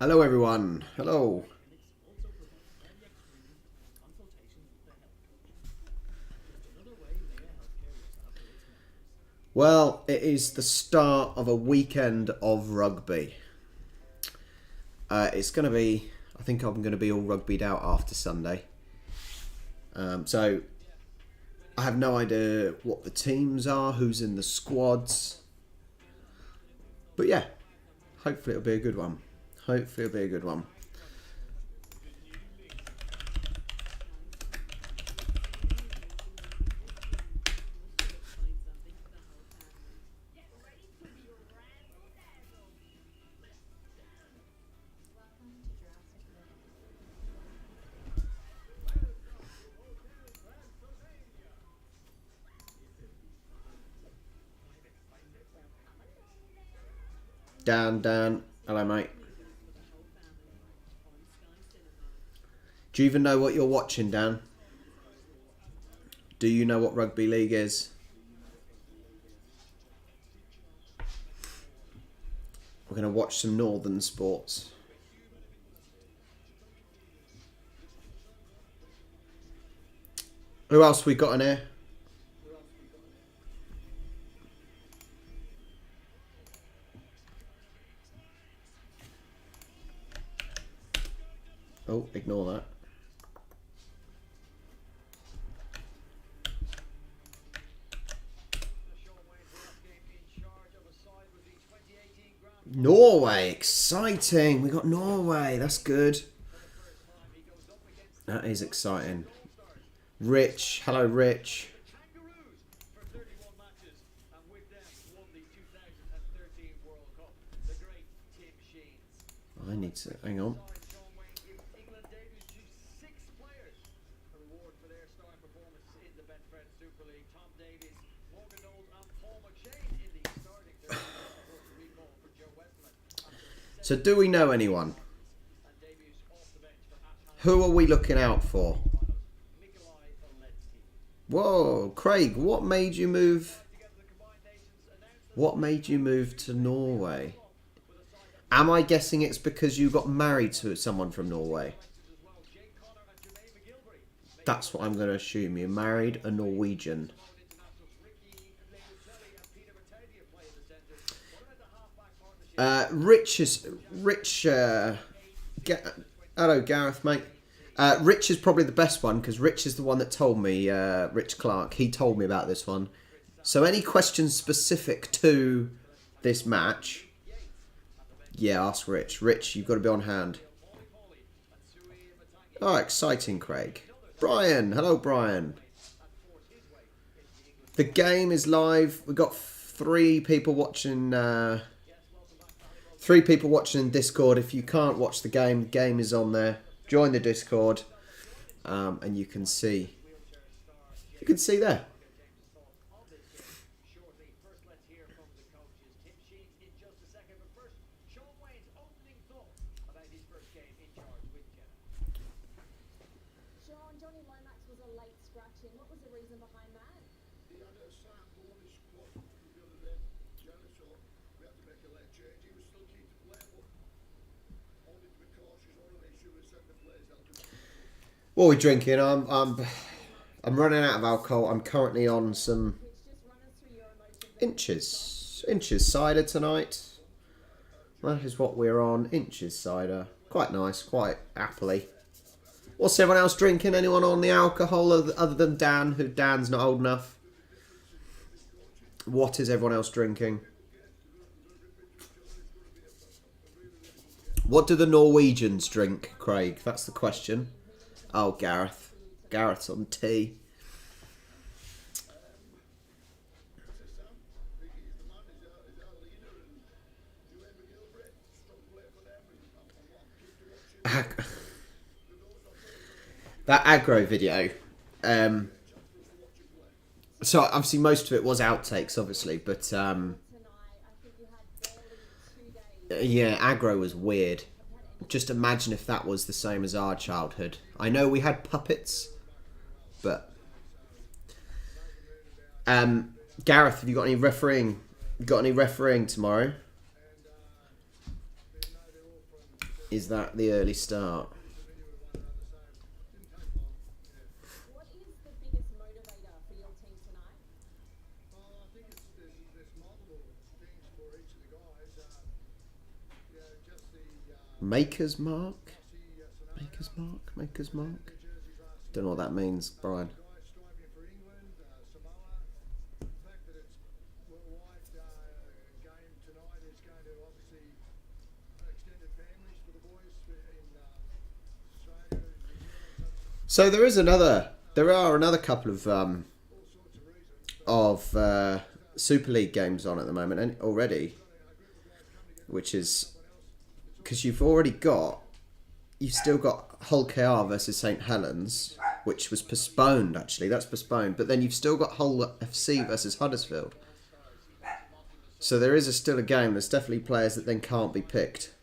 Hello everyone. Hello. Well, it is the start of a weekend of rugby. It's going to be, I think I'm going to be all rugbyed out after Sunday. So I have no idea what the teams are, who's in the squads. But yeah, hopefully it'll be a good one. Hopefully it'll be a good one. Dan, hello mate. Do you even know what you're watching, Dan? Do you know what rugby league is? We're going to watch some northern sports. Who else we got in here? Oh, ignore that. Norway, exciting. We got Norway. That's good. That is exciting. Rich, hello Rich. I need to, hang on. So do we know anyone? Who are we looking out for? Whoa, Craig, what made you move? What made you move to Norway? Am I guessing it's because you got married to someone from Norway? That's what I'm going to assume. You married a Norwegian. Hello Gareth, mate. Rich is probably the best one because Rich is the one that told me. Rich Clark, he told me about this one. So any questions specific to this match? Yeah, ask Rich. Rich, you've got to be on hand. Oh, exciting, Craig. Brian, hello, Brian. The game is live. We've got three people watching. Three people watching in Discord. If you can't watch the game is on there. Join the Discord, and you can see. You can see there. What are we drinking? I'm running out of alcohol. I'm currently on some inches cider tonight. That is what we're on. Inches cider. Quite nice. Quite happily. What's everyone else drinking? Anyone on the alcohol other than Dan? Who Dan's not old enough. What is everyone else drinking? What do the Norwegians drink, Craig? That's the question. Oh, Gareth. Gareth's on tea. That aggro video. So obviously most of it was outtakes, obviously, but yeah, aggro was weird. Just imagine if that was the same as our childhood. I know we had puppets, but Gareth, have you got any refereeing? Got any refereeing tomorrow? Is that the early start? What is the biggest motivator for your team tonight? Well, I think there's multiple things for each of the guys. Just the Maker's Mark? Aussie Maker's scenario, Mark? Maker's Mark? jerseys last Don't know what that means, Brian. guys striving for England, Samoa. The fact that it's worldwide game tonight is going to obviously extended families for the boys in Australia, New Zealand, So there are another couple of all sorts of reasons. Super League games on at the moment already, which is because you've still got Hull KR versus St Helens, which was postponed actually. That's postponed, but then you've still got Hull FC versus Huddersfield. So there is still a game. There's definitely players that then can't be picked.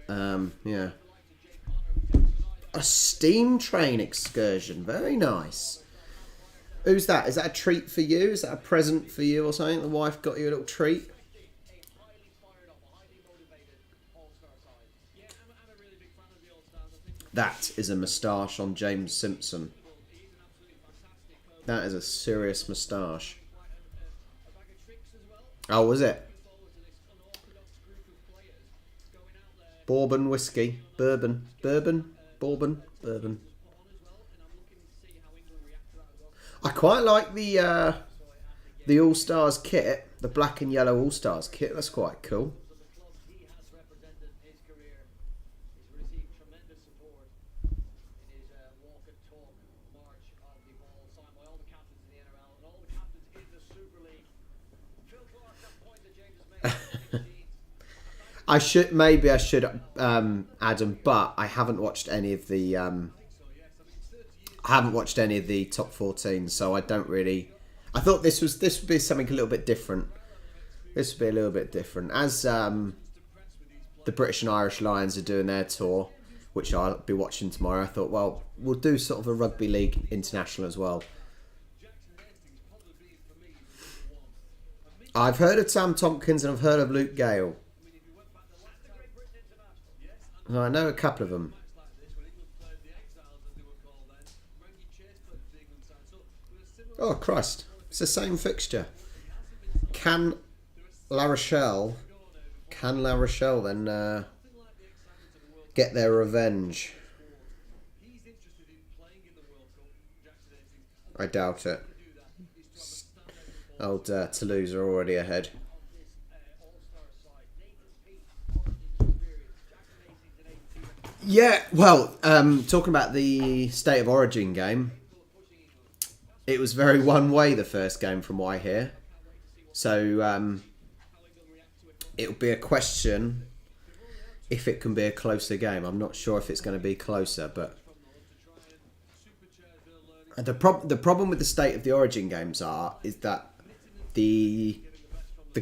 Yeah. A steam train excursion. Very nice. Who's that? Is that a treat for you? Is that a present for you or something? The wife got you a little treat? That is a moustache on James Simpson. That is a serious moustache. Oh, was it? Bourbon whiskey. Bourbon. Bourbon. I quite like the All Stars kit, the black and yellow All Stars kit. That's quite cool. I should Adam, but I haven't watched any of the top 14, so I don't really. I thought this would be something a little bit different. This would be a little bit different as the British and Irish Lions are doing their tour, which I'll be watching tomorrow. I thought, well, we'll do sort of a rugby league international as well. I've heard of Sam Tompkins and I've heard of Luke Gale. I know a couple of them. Oh, Christ. It's the same fixture. Can La Rochelle then get their revenge? I doubt it. Old Toulouse are already ahead. Yeah, well, talking about the State of Origin game, it was very one way the first game from what I hear. So it'll be a question if it can be a closer game. I'm not sure if it's going to be closer, but the problem with the State of the Origin games is that the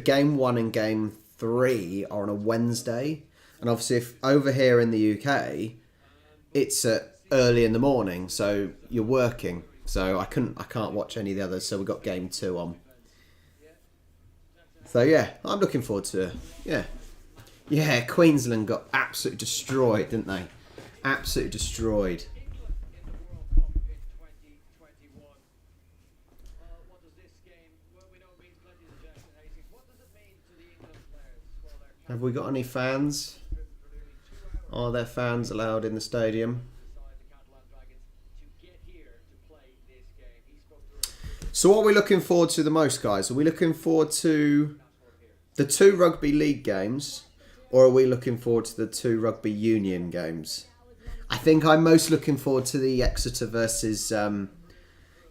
game 1 and game 3 are on a Wednesday. And obviously, if over here in the UK, it's early in the morning, so you're working. So I can't watch any of the others. So we got game 2 on. So yeah, I'm looking forward to it. Yeah. Queensland got absolutely destroyed, didn't they? Absolutely destroyed. Have we got any fans? Are there fans allowed in the stadium? So what are we looking forward to the most, guys? Are we looking forward to the 2 rugby league games, or are we looking forward to the 2 rugby union games? I think I'm most looking forward to the Exeter versus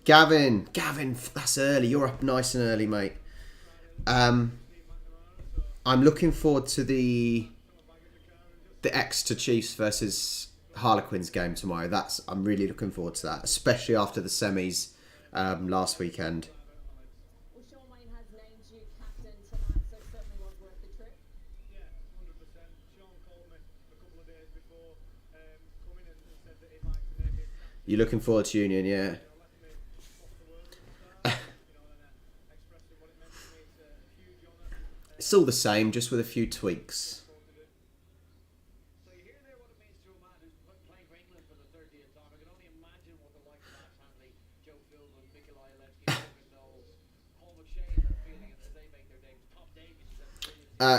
Gavin. Gavin, that's early. You're up nice and early, mate. I'm looking forward to the Exeter Chiefs versus Harlequins game tomorrow. I'm really looking forward to that, especially after the semis last weekend. Well, Sean Wayne has named you captain tonight, so it certainly was worth the trip. Yeah, 100%. Sean called me a couple of days before coming and said that he'd like to name me captain. You're looking forward to Union, yeah? It's all the same, just with a few tweaks.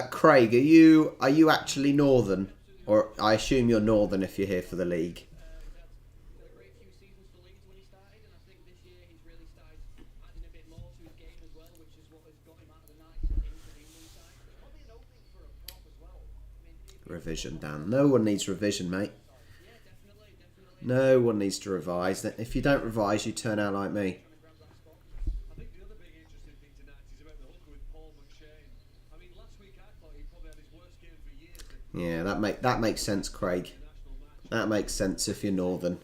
Craig, are you actually Northern, or I assume you're Northern if you're here for the league? Had a great few seasons for Leeds when he started, and I think this year he's really started adding a bit more to his game as well, which is what has got him out of the nights into the England side. There's probably an opening for a prop as well. I mean, Revision, Dan. No one needs revision, mate. yeah, definitely. No one needs to revise. If you don't revise, you turn out like me. Trying to grab that spot. I think the other big interesting thing tonight is about the hooker with Paul McShane. I mean, last week I thought he probably had his worst game for years. Yeah, that makes sense, Craig. That makes sense if you're Northern. For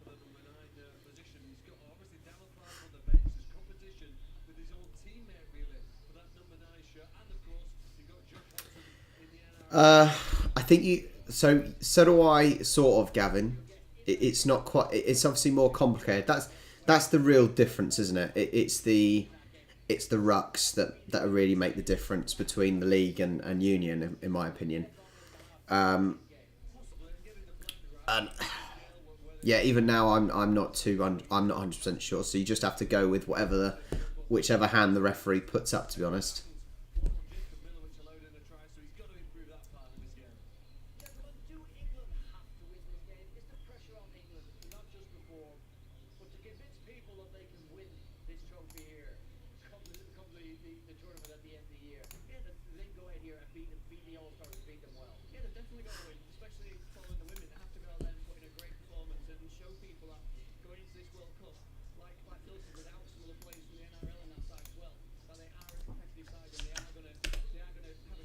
the number 9 position, he's got obviously Darryl Clark on the bench. There's competition with his old teammate really for that number 9 shirt, and of course you've got Josh Hodgson in the NRL. I think you. So do I, sort of, Gavin. It's not quite. It's obviously more complicated. That's the real difference, isn't it? It's the rucks that really make the difference between the league and union, in my opinion. And yeah, even now I'm not 100% sure. So you just have to go with whichever hand the referee puts up. To be honest. Jacob Milovic allowed in a try, so he's got to improve that part of his game. Gentlemen, do England have to win this game? Is the pressure on England, not just before, but to convince people that they can win this trophy here, come the tournament at the end of the year? Yeah, they go ahead here and beat the All-Stars and beat them well. Yeah, they're definitely going to win, especially following the women. They have to go out there and put in a great performance and show people that going into this World Cup, like Phillips, without some of the players from the NRL on that side as well, that they are a competitive side and they are going to have a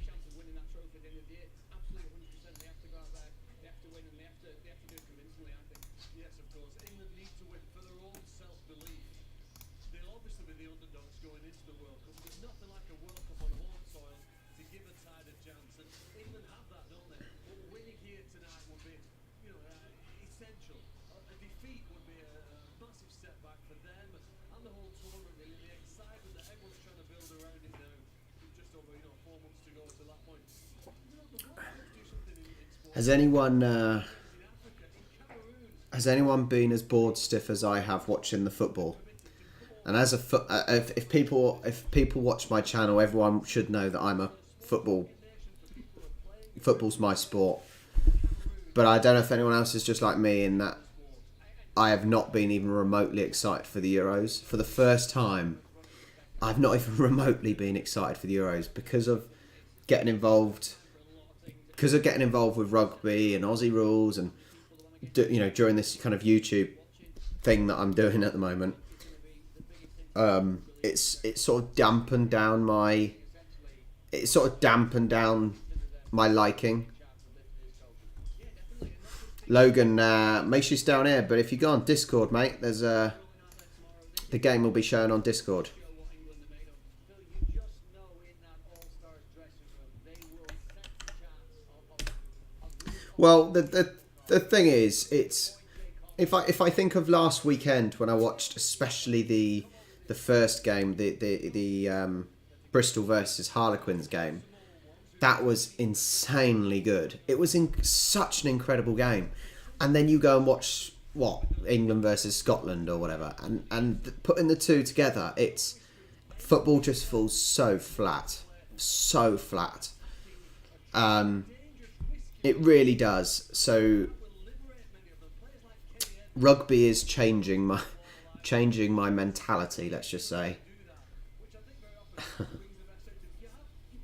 chance of winning that trophy at the end of the year. Absolutely 100%. They have to go out there, they have to win, and they have to do it convincingly, I think. Yes, of course. England need to win for their own self-belief. They'll obviously be the underdogs going into the World Cup. There's nothing like a World Cup on home soil to give a side a chance. And England have that, don't they? But winning here tonight would be, essential. A defeat would be a massive setback for them and the whole tournament. Really, the excitement that everyone's trying to build around it now. With just over 4 months to go to that point. The World Cup do something in sport. Has anyone In Africa, in Cameroon. has anyone been as bored stiff as I have watching the football? And as if people watch my channel, everyone should know that I'm a football's my sport. But I don't know if anyone else is just like me in that I have not been even remotely excited for the Euros. For the first time, I've not even remotely been excited for the Euros because of getting involved with rugby and Aussie rules and during this kind of YouTube thing that I'm doing at the moment. It's sort of dampened down my liking. Logan, make sure you stay on here, but if you go on Discord, mate, there's the game will be shown on Discord. You just know in that All-Stars dressing room, they will set the chance of Well, the thing is, it's if I think of last weekend when I watched especially the first game, the Bristol versus Harlequins game, that was insanely good. It was such an incredible game, and then you go and watch England versus Scotland or whatever, and putting the two together, it's football just falls so flat. It really does. So rugby is changing my mentality, let's just say. You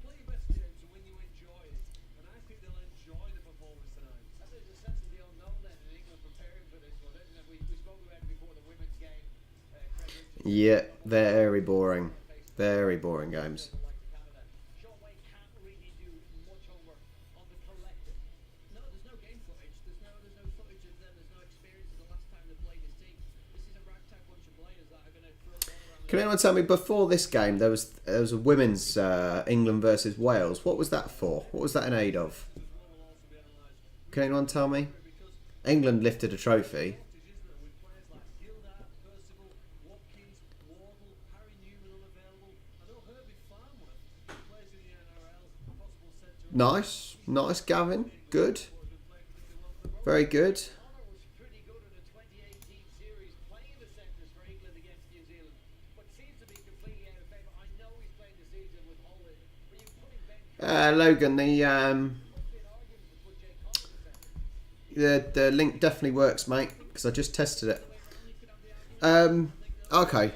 play your best games when you enjoy it, and I think they'll enjoy the performance tonight. There's a sense of the unknown then in England preparing for this one, isn't it? We spoke about it before the women's game. Yeah, very boring games. Like Canada. Sean Wayne can't really do much homework on the collective. No, there's no game footage. There's no footage of them. There's no experience of the last time they played this team. This is a ragtag bunch of players that are going to throw the ball around. Can anyone tell me, before this game there was a women's England versus Wales? What was that for? What was that in aid of? Can anyone tell me? England lifted a trophy. Nice, Gavin. Good. Very good. Connor was pretty good in the 2018 series, playing the centres for England against New Zealand, but seems to be completely out of favour. I know he's playing the season with Holland, but you put him Logan, the link definitely works, mate, because I just tested it. Okay.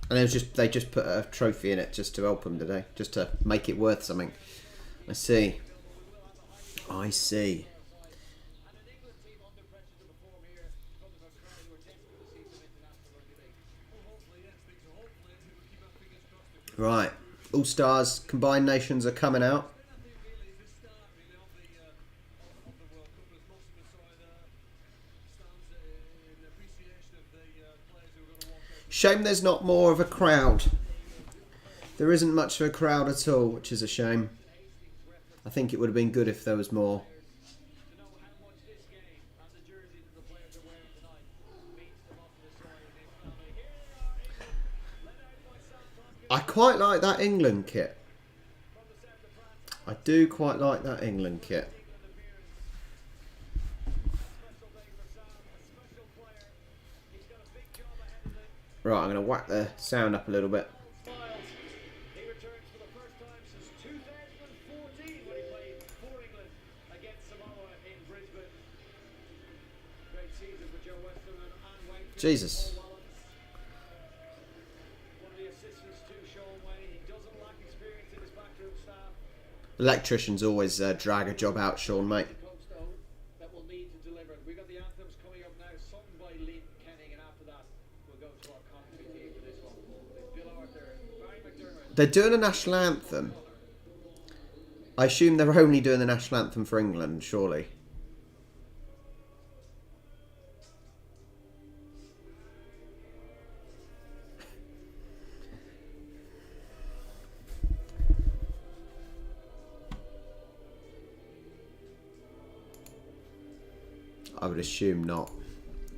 And they just put a trophy in it just to help them today, just to make it worth something. I see. I see. Right. All Stars Combined Nations are coming out. Shame there's not more of a crowd. There isn't much of a crowd at all, which is a shame. I think it would have been good if there was more. I quite like that England kit. I do quite like that England kit. Right, I'm going to whack the sound up a little bit. He returns for the first time since 2014 when he played for England against Samoa in Brisbane. Great season for Joe Westerman and Wakefield. Jesus. One of the assistants to Sean Wayne. He doesn't lack experience in his backroom staff. Electricians always drag a job out, Sean, mate. Coach, though, that will need to deliver. We got the anthems coming up now, sung by Lynn Kenning, and after that we'll go to our commentary team for this one. It's Bill Arthur, Barry McDermott. They're doing a national anthem. I assume they're only doing the national anthem for England, surely. I would assume not.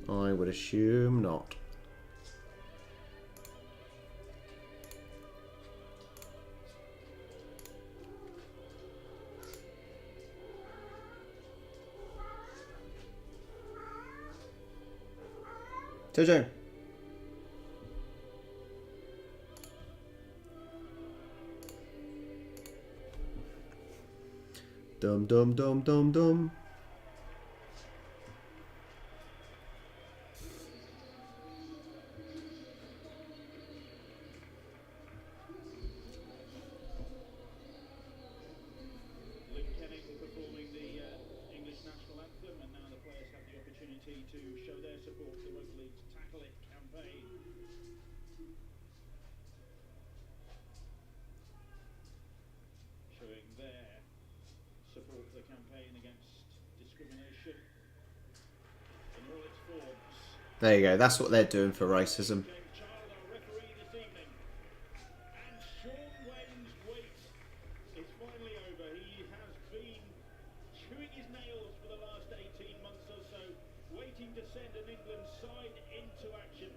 I would assume not. Jojo. Dum dum dum dum dum. Lynn Kenning performing the English national anthem, and now the players have the opportunity to show their support to the Rugby League's Tackle It campaign. Showing their support for the campaign against discrimination in all its forms. There you go. That's what they're doing for racism. James Child, our referee this evening. And Sean Wayne's wait is finally over. He has been chewing his nails for the last 18 months or so, waiting to send an England side into action.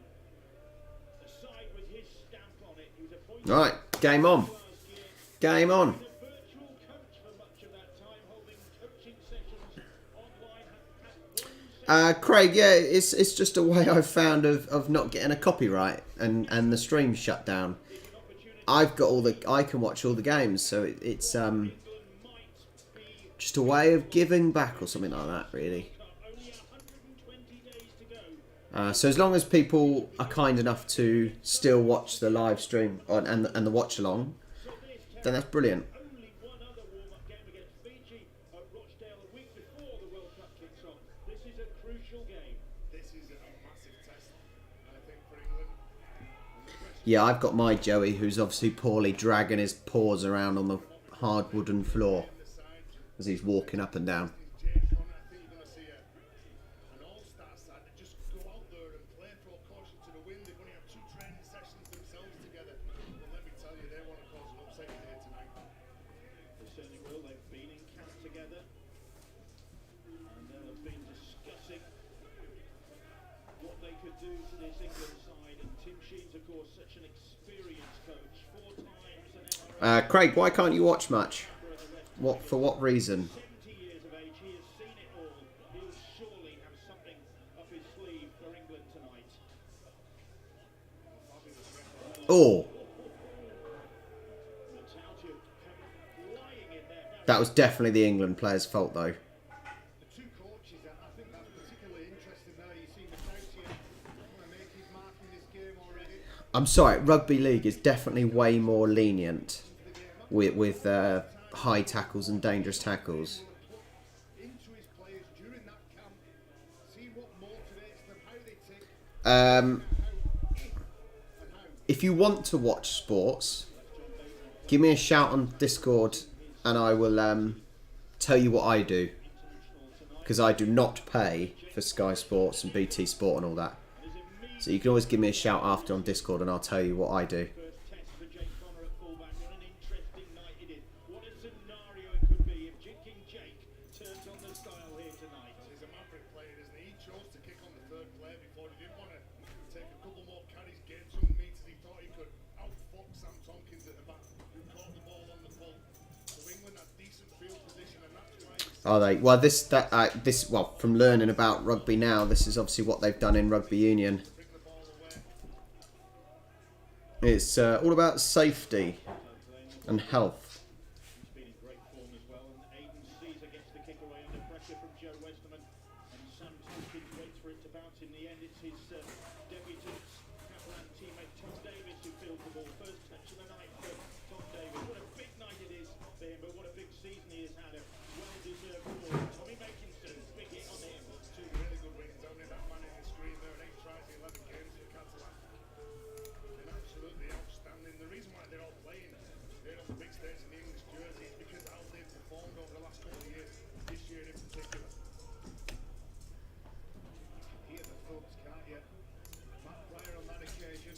A side with his stamp on it. He was appointed Right, game on. last year. Game on. He was a virtual coach for much of that time, holding coaching sessions online. Had one Craig, yeah, it's just a way I've found of not getting a copyright and the stream shut down. I've got I can watch all the games, so it's just a way of giving back or something like that, really. only 120 days to go. So as long as people are kind enough to still watch the live stream and the watch along, then that's brilliant. Only one other warm-up game against Fiji at Rochdale a week before the World Cup kicks off. This is a crucial game. This is a massive test, I think, for England. Yeah, I've got my Joey, who's obviously poorly dragging his paws around on the hard wooden floor as he's walking up and down. James Conner, I think you're going to see an all-star side that just go out there and play, throw caution to the wind. They've only had 2 training sessions themselves together. And let me tell you, they want to cause an upset here tonight. They certainly will. They've been in camp together, and they'll have been discussing what they could do to this England side. And Tim Sheen's, of course, such an experienced coach. 4 times an NRL Craig, why can't you watch much? For what reason? 70 years of age. He has seen it all. He'll surely have something up his sleeve for England tonight. Oh, Matautia come flying in That was definitely the England players' fault, though. The two coaches, I think that's particularly interesting there. You see Matautia trying to make his mark in this game already. I'm sorry, Rugby League is definitely way more lenient with high tackles and dangerous tackles. Into his players during that camp, see what motivates them, how they tick, If you want to watch sports, give me a shout on Discord and I will tell you what I do. Because I do not pay for Sky Sports and BT Sport and all that. So you can always give me a shout after on Discord and I'll tell you what I do. First test for Jake Connor at fullback. What an interesting night it is. What a scenario it could be if King Jake turns on the style here tonight. he's a maverick player, isn't he? He chose to kick on the third play before he didn't want to take a couple more carries, gain some meters. He thought he could outfox Sam Tompkins at the back, who caught the ball on the pull. So England had decent field position, and that's why Are they? Well, well, from learning about rugby now, this is obviously what they've done in rugby union. bring the ball away. It's all about safety and health. He's been in great form as well. And Aiden Caesar gets the kick away under pressure from Joe Westerman. And Sam Tompkins waits for it to bounce. In the end, it's his debutant Kaplan teammate Tom Davis who fields the ball. First touch of the night for Tom Davis. What a big night it is for him, but what a big season he has had. A well-deserved award. Tommy Makinson, big hit on him. Two really good wins, haven't they? That man in the screen there, 8 tries in 11 games for Catalan. And absolutely outstanding. The reason why they're all playing here on the big stage in the English jersey is because of how they've performed over the last couple of years, this year in particular. You can hear the thugs, can't you? Matt Pryor on that occasion,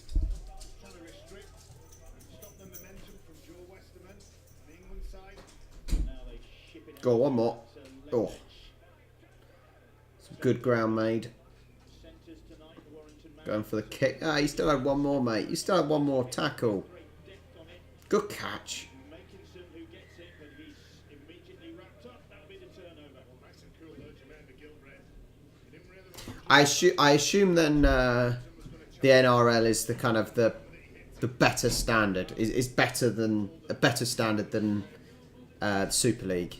trying to restrict and stop the momentum from Joe Westerman on the England side. Now they ship it out. Go on, one more. To Oh, some good ground made. Centres tonight, Warrington man. Going for the kick. Ah, you still had one more, mate. You still had one more tackle. Great depth on it. Good catch. Makinson who gets it, but he's immediately wrapped up. That'll be the turnover. Nice and cool though, Jermaine McGilvray. He didn't really want to I assume then the NRL is the kind of the better standard. Is better than a better standard than the Super League.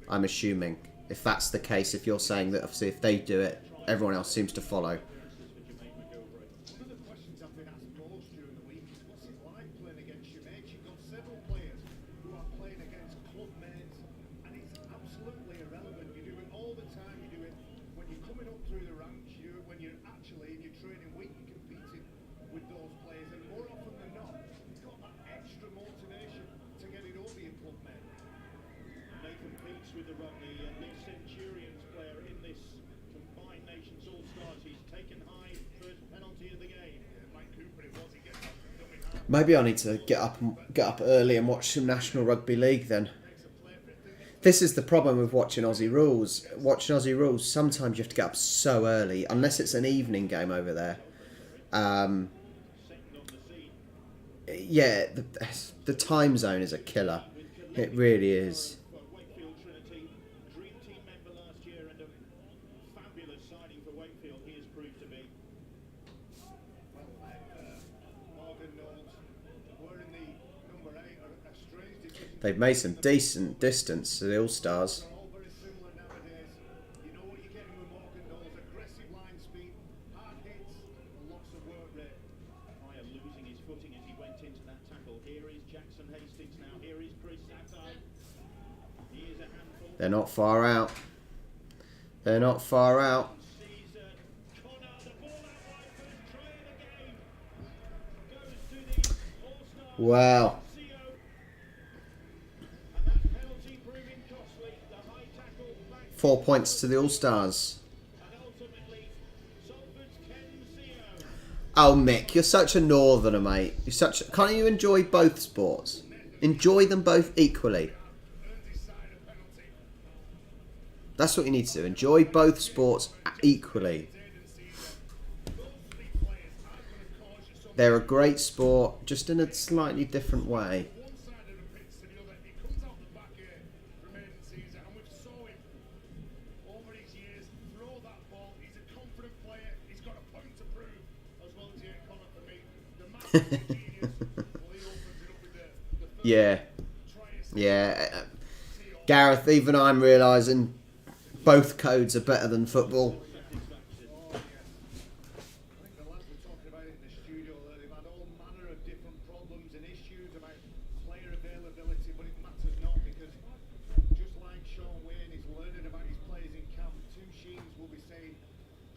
I'm assuming. If that's the case, if you're saying that obviously if they do it, everyone else seems to follow. One of the questions I've been asked most during the week is what's it like playing against your mates? You've got several players who are playing against club mates, and it's absolutely irrelevant. You do it all the time. You do it when you're coming up through the ranks. When you're actually in your training week, you're competing with those players, and more often than not, you've got that extra motivation to get it over your club mate. Nathan Peace with the run, the Centurions player in this combined nations all-stars. He's taken high, first penalty of the game. Mike Cooper, it was. He gets up and dummy half. Maybe I need to get up early and watch some National Rugby League then. This is the problem with watching Aussie rules. Watching Aussie rules, sometimes you have to get up so early, unless it's an evening game over there. Yeah, the time zone is a killer. It really is. Well, Wakefield Trinity, dream team member last year and a fabulous signing for Wakefield he has proved to be. Morgan Knowles were in the number 8, a strange decision. They've made some decent distance to the All-Stars. They're all very similar nowadays. You know what you're getting with Morgan Knowles: aggressive line speed, hard hits, and lots of work rate. Pryor losing his footing as he went into that tackle. Here is Jackson Hastings now. Here is Chris Satai. He is a handful. They're not far out. They're not far out. Caesar, Connor, the ball out wide, first try of the game. Goes to the All-Star. Wow. CO. And that penalty proving costly. The high tackle back 4 points to the All-Stars. and ultimately Salford's Ken CO. Oh, Mick, you're such a northerner, mate. Can't you enjoy both sports? Enjoy them both equally. That's what you need to do. Enjoy both sports equally. They're a great sport, just in a slightly different way. One side of the pitch to the other, he comes out the back here from Aiden Caesar, and we've saw him over his years throw that ball. He's a confident player. He's got a point to prove, as well as Jake Connor for me. The man is a genius. Well, he opens it up with the third Yeah. try assist Yeah, Gareth, even I'm realising both codes are better than football. I think the lads were talking about it in the studio that they've had all manner of different problems and issues about player availability, but it matters not because just like Sean Wayne is learning about his players in camp, two Sheens will be saying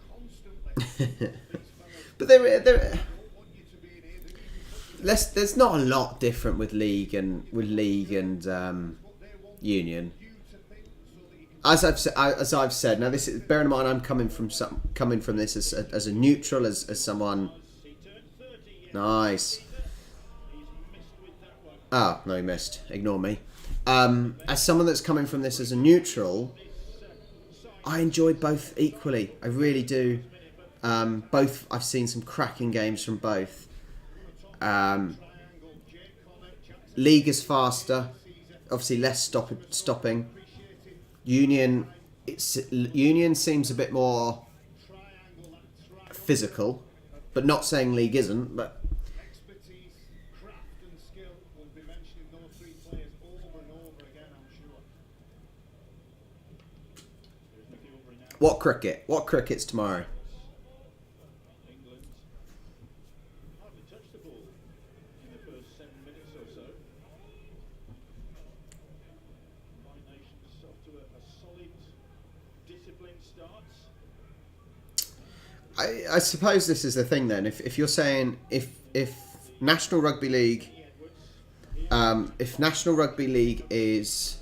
constantly, these fellas But there, don't want you to be in here. They need you to there's not a lot different with league and union. you to think so that you can As I've said, now this is, bearing in mind I'm coming from this as a neutral, as someone. Nice. Oh no, he missed. Ignore me. As someone that's coming from this as a neutral, I enjoy both equally. I really do. Both. I've seen some cracking games from both. League is faster, obviously less stopping. Union seems a bit more physical, but not saying league isn't. But expertise, craft and skill will be mentioning those three players over and over again, I'm sure. what cricket? What cricket's tomorrow? England hardly touched the ball in the first 7 minutes or so. Combined Nations off to a solid, disciplined start. I suppose this is the thing then. If you're saying if National Rugby League, if National Rugby League is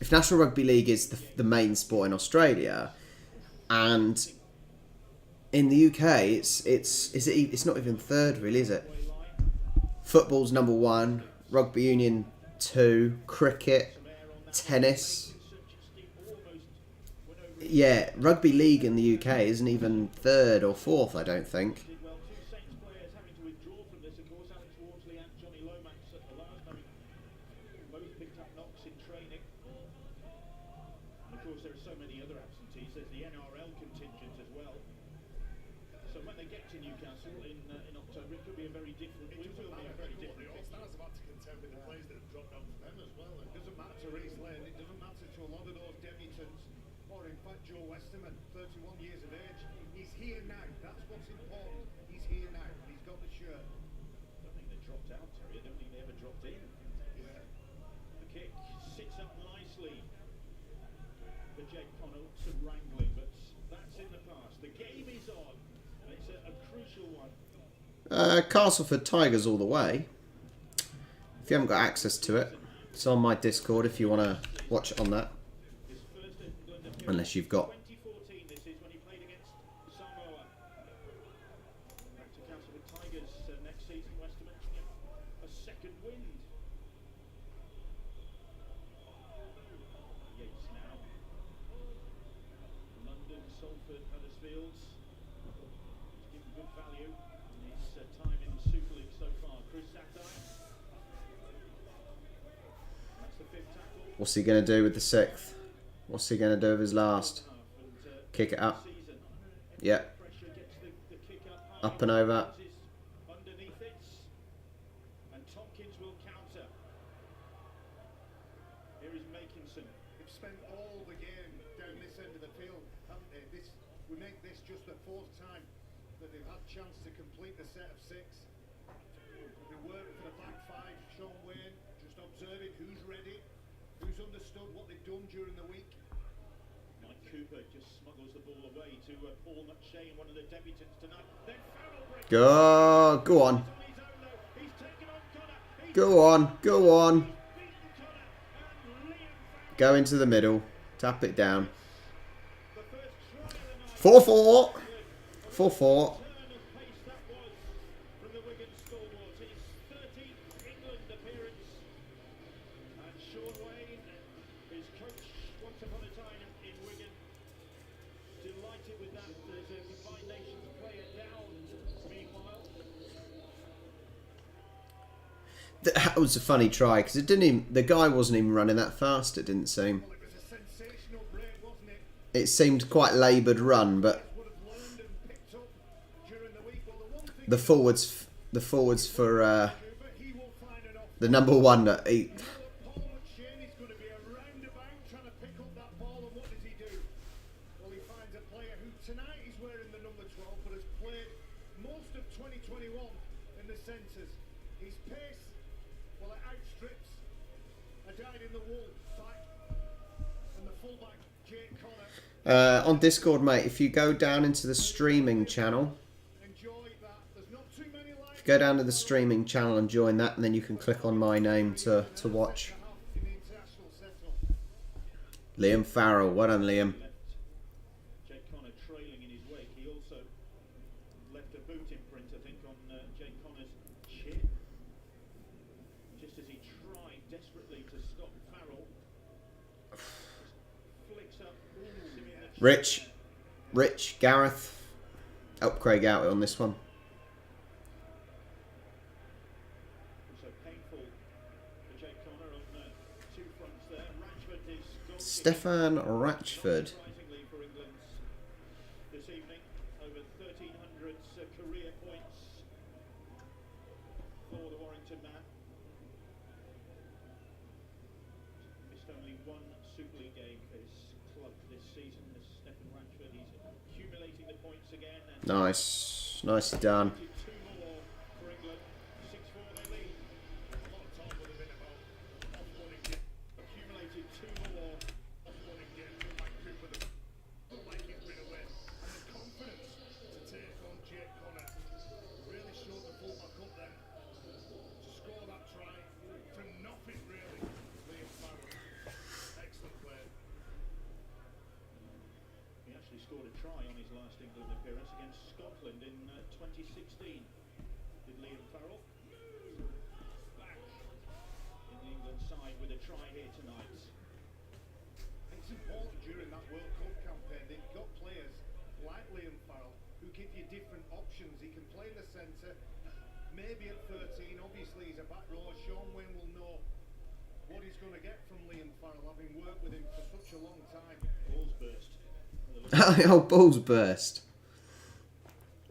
if National Rugby League is the main sport in Australia, and in the UK it's not even third really, is it? Football's number one, rugby union 2, cricket, tennis. Yeah, rugby league in the UK isn't even third or fourth, I don't think. Did well. Two Saints players having to withdraw from this, of course, Alex Wardsley and Johnny Lomax at the last, having both picked up knocks in training. And of course, there are so many other absentees. There's the NRL contingent as well. So when they get to Newcastle in October, it could be a very different. It will be a very different. The All-Stars have had to contend with the players that have dropped down from them as well. It doesn't matter to Reece Lane, it doesn't matter to a lot of those debutants, or in fact Joe Westerman, 31 years of age. He's here now, that's what's important. He's here now, he's got the shirt. I don't think they dropped out, Terry. I don't think they ever dropped in. Yeah. The kick sits up nicely for Jake Connell. Some wrangling, but that's in the past. The game is on, and it's a crucial one. Castleford Tigers all the way. If you haven't got access to it, it's on my Discord if you want to watch it on that. His first England appearance. Unless you've got 2014, this is when he played against Samoa. Back to Castleford Tigers next season. Westerman a second wind. Yates now. London, Salford, Huddersfield. He's given good value in his time in the Super League so far. Chris Satai. That's the fifth tackle. what's he going to do with the sixth? What's he going to do with his last? Kick it up. Yeah. Up and over. Underneath it. And Tompkins will counter. Here is Makinson. They've spent all the game down this end of the field, haven't they? We make this just the fourth time that they've had chance to complete the set of 6. They've been working for the back 5, Sean Wayne, just observing who's ready, who's understood what they've done during the week. Mike Cooper just smuggles the ball away to Paul McShane, one of the debutants tonight. Then Farrell breaks Go on. on his own though. He's taken on Connor. He's Go on. Go on. beaten Connor. And Liam Farrell, Go into the middle. Tap it down. the first try of the night. 4-4. 4-4. Turn of pace that was from the Wigan stalwart. His 13th England appearance. And Sean Wayne, his coach once upon a time in Wigan, delighted with that. There's a Combined Nations player down. Meanwhile, That was a funny try because it didn't even, the guy wasn't even running that fast. It didn't seem. Well, it was a sensational break, wasn't it? It seemed quite laboured run, but Would have learned and picked up during the week. Well, the one thing the forwards for The number one that he... Paul McShane's going to be around about trying to pick up that ball, and what does he do? Well, he finds a player who tonight is wearing the number 12, but has played most of 2021 in the centres. His pace, well, it outstrips a dyed-in-the-wool back, and the fullback, Jake Connor, on Discord, mate, if you go down into the streaming channel, enjoy that. There's not too many lines go down to the streaming channel and join that, and then you can click on my name to watch. in the international setup. Liam Farrell, well done, Liam. Jake Connor trailing in his wake. He also left a boot imprint, I think, on Jake Connor's chin. Just as he tried desperately to stop Farrell. Flicks up, hits him in the Rich, Gareth. Help Craig out on this one. So painful for Jake Connor on two fronts there. Ratchford is goal Stefan Ratchford. surprisingly for England this evening. Over 1,300 career points for the Warrington man. Missed only one Super League game for his club this season. As Stefan Ratchford, he's accumulating the points again. And Nice. Nicely done. two more for England. 6-4 they lead. A lot of talk would have been about off-running game. Accumulated two more. Off-running game. Feel like Cooper the... Feel like he's been away. And the confidence to take on Jake Connor really showed the fullback up then. To score that try from nothing really. Liam Farrell. Excellent play. He actually scored a try on his last England appearance against Scotland in 2016. Did Liam Farrell. Back in the England side with a try here tonight. It's important during that World Cup campaign. They've got players like Liam Farrell who give you different options. He can play in the centre, maybe at 13. Obviously, he's a back rower. Sean Wayne will know what he's going to get from Liam Farrell, having worked with him for such a long time. Balls burst. Oh, balls burst.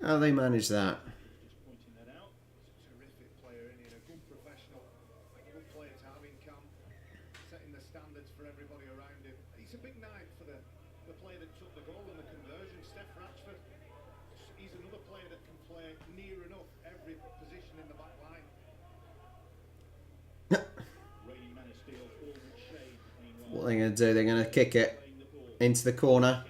How they manage that? Just pointing that out. Terrific player, isn't he? And a good professional, a good player to have in camp, setting the standards for everybody around him. He's a big night for the player that took the goal and the conversion, Steph Ratchford. He's another player that can play near enough every position in the back line. Reigning man of steel, Paul McShane. What are they going to do? They're going to kick it Playing the ball. into the corner.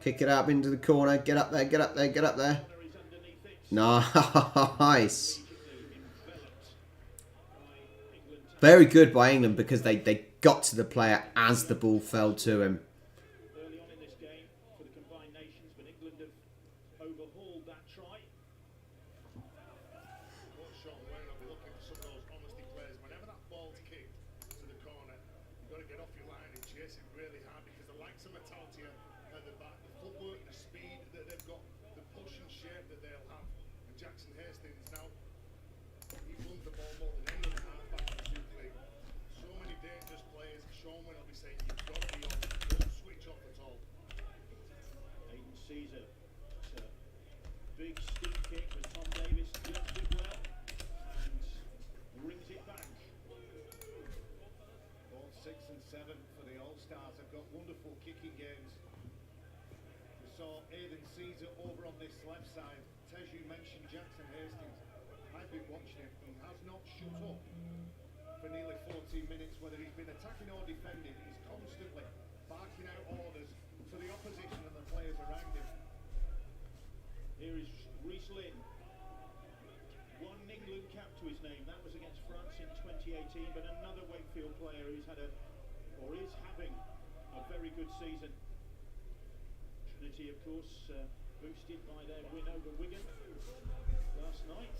Kick it up into the corner. Get up there, get up there, get up there. Connor is underneath it. Nice. Enveloped by England. Very good by England because they got to the player as the ball fell to him. Early on in this game for the combined nations, but England have overhauled that try. What Sean Wayne will be looking for some of those honesty players. Whenever that ball's kicked to the corner, you've got to get off your line and chase it really hard because the likes of Metaltia at the back, the footwork, the speed that they've got, the push and shape that they'll have. And Jackson Hastings now, he runs the ball more than any other halfback in the Super League. So many dangerous players. Sean Wayne will be saying, you've got to be on. Don't switch off at all. Aiden Caesar. It's a big stick kick, but Tom Davis judged it well and brings it back. Both 6 and 7 for the All-Stars have got wonderful kicking games. We saw Aiden Caesar over on this left side. Tej, you mentioned Jackson Hastings. I've been watching him. He has not shut up for nearly 14 minutes, whether he's been attacking or defending. He's constantly barking out orders to the opposition and the players around him. Here is Reece Lynn. One England cap to his name. That was against France in 2018, but another Wakefield player who's had or is having a very good season. Trinity, of course, boosted by their win over Wigan last night.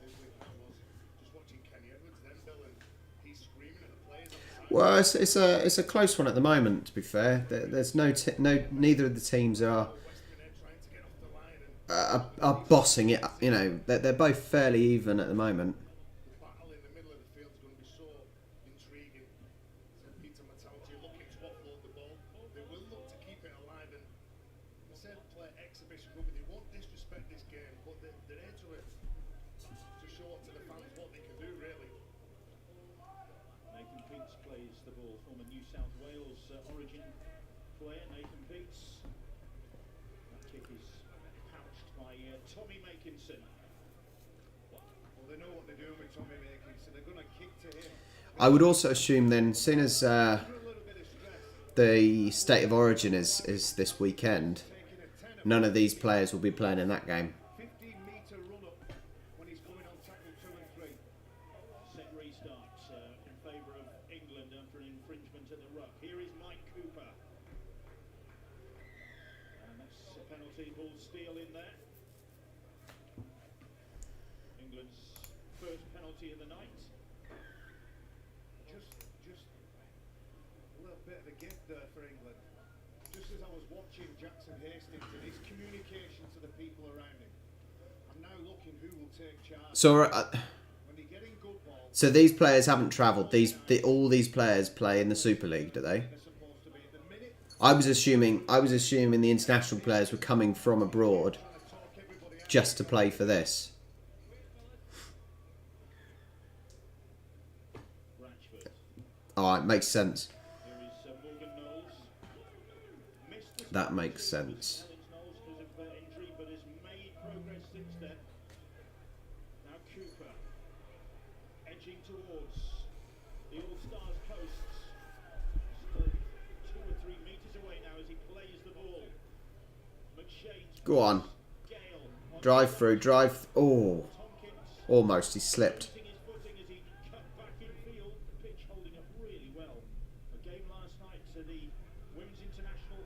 This week I was just watching Kenny Edwards then, Bill, and he's screaming at the players on the side. Well, it's a close one at the moment. To be fair, there's neither of the teams are Western trying to get off the line and are bossing it. You know, they're both fairly even at the moment. the battle in the middle of the field is going to be so intriguing. So Peter Metalti looking to offload the ball. They will look to keep it alive, and they said play exhibition rugby. They won't disrespect this game, but they're here to show to the fans what they can do, really. the ball, former New South Wales origin player Nathan Peets. That kick is pouched by Tommy Makinson. Well, they know what they're doing with Tommy Makin, so they're going to kick to him. I would also assume then, seeing as A little bit of stress. the State of Origin is this weekend, Taking a 10 none of these players will be playing in that game. 15-metre run-up when he's coming on tackle 2 and 3. Set restart in favour of England after an infringement at the ruck. Here is Mike Cooper. And that's a penalty, ball steal in there. England's first penalty of the night. Just a little bit of a gift there for England. Just as I was watching Jackson Hastings and his communication to the people around him, I'm now looking who will take charge. So, When they get in good ball, so these players haven't travelled. All these players play in the Super League, do they? they're supposed to be at the minute, I was assuming the international players were coming from abroad trying to talk everybody out. just to play for this. Rashford. Alright, makes sense. Here is Morgan Knowles. Missed the That makes sense. Alex Knowles because of injury, but has made progress since then. Now Cooper edging towards the All-Stars posts. Still 2 or 3 metres away now as he plays the ball. McShane's Go on. Gale on Drive through, drive. Oh, Tompkins. almost. He slipped. Losing his footing as he cut back in field. The pitch holding up really well. A game last night to the Women's International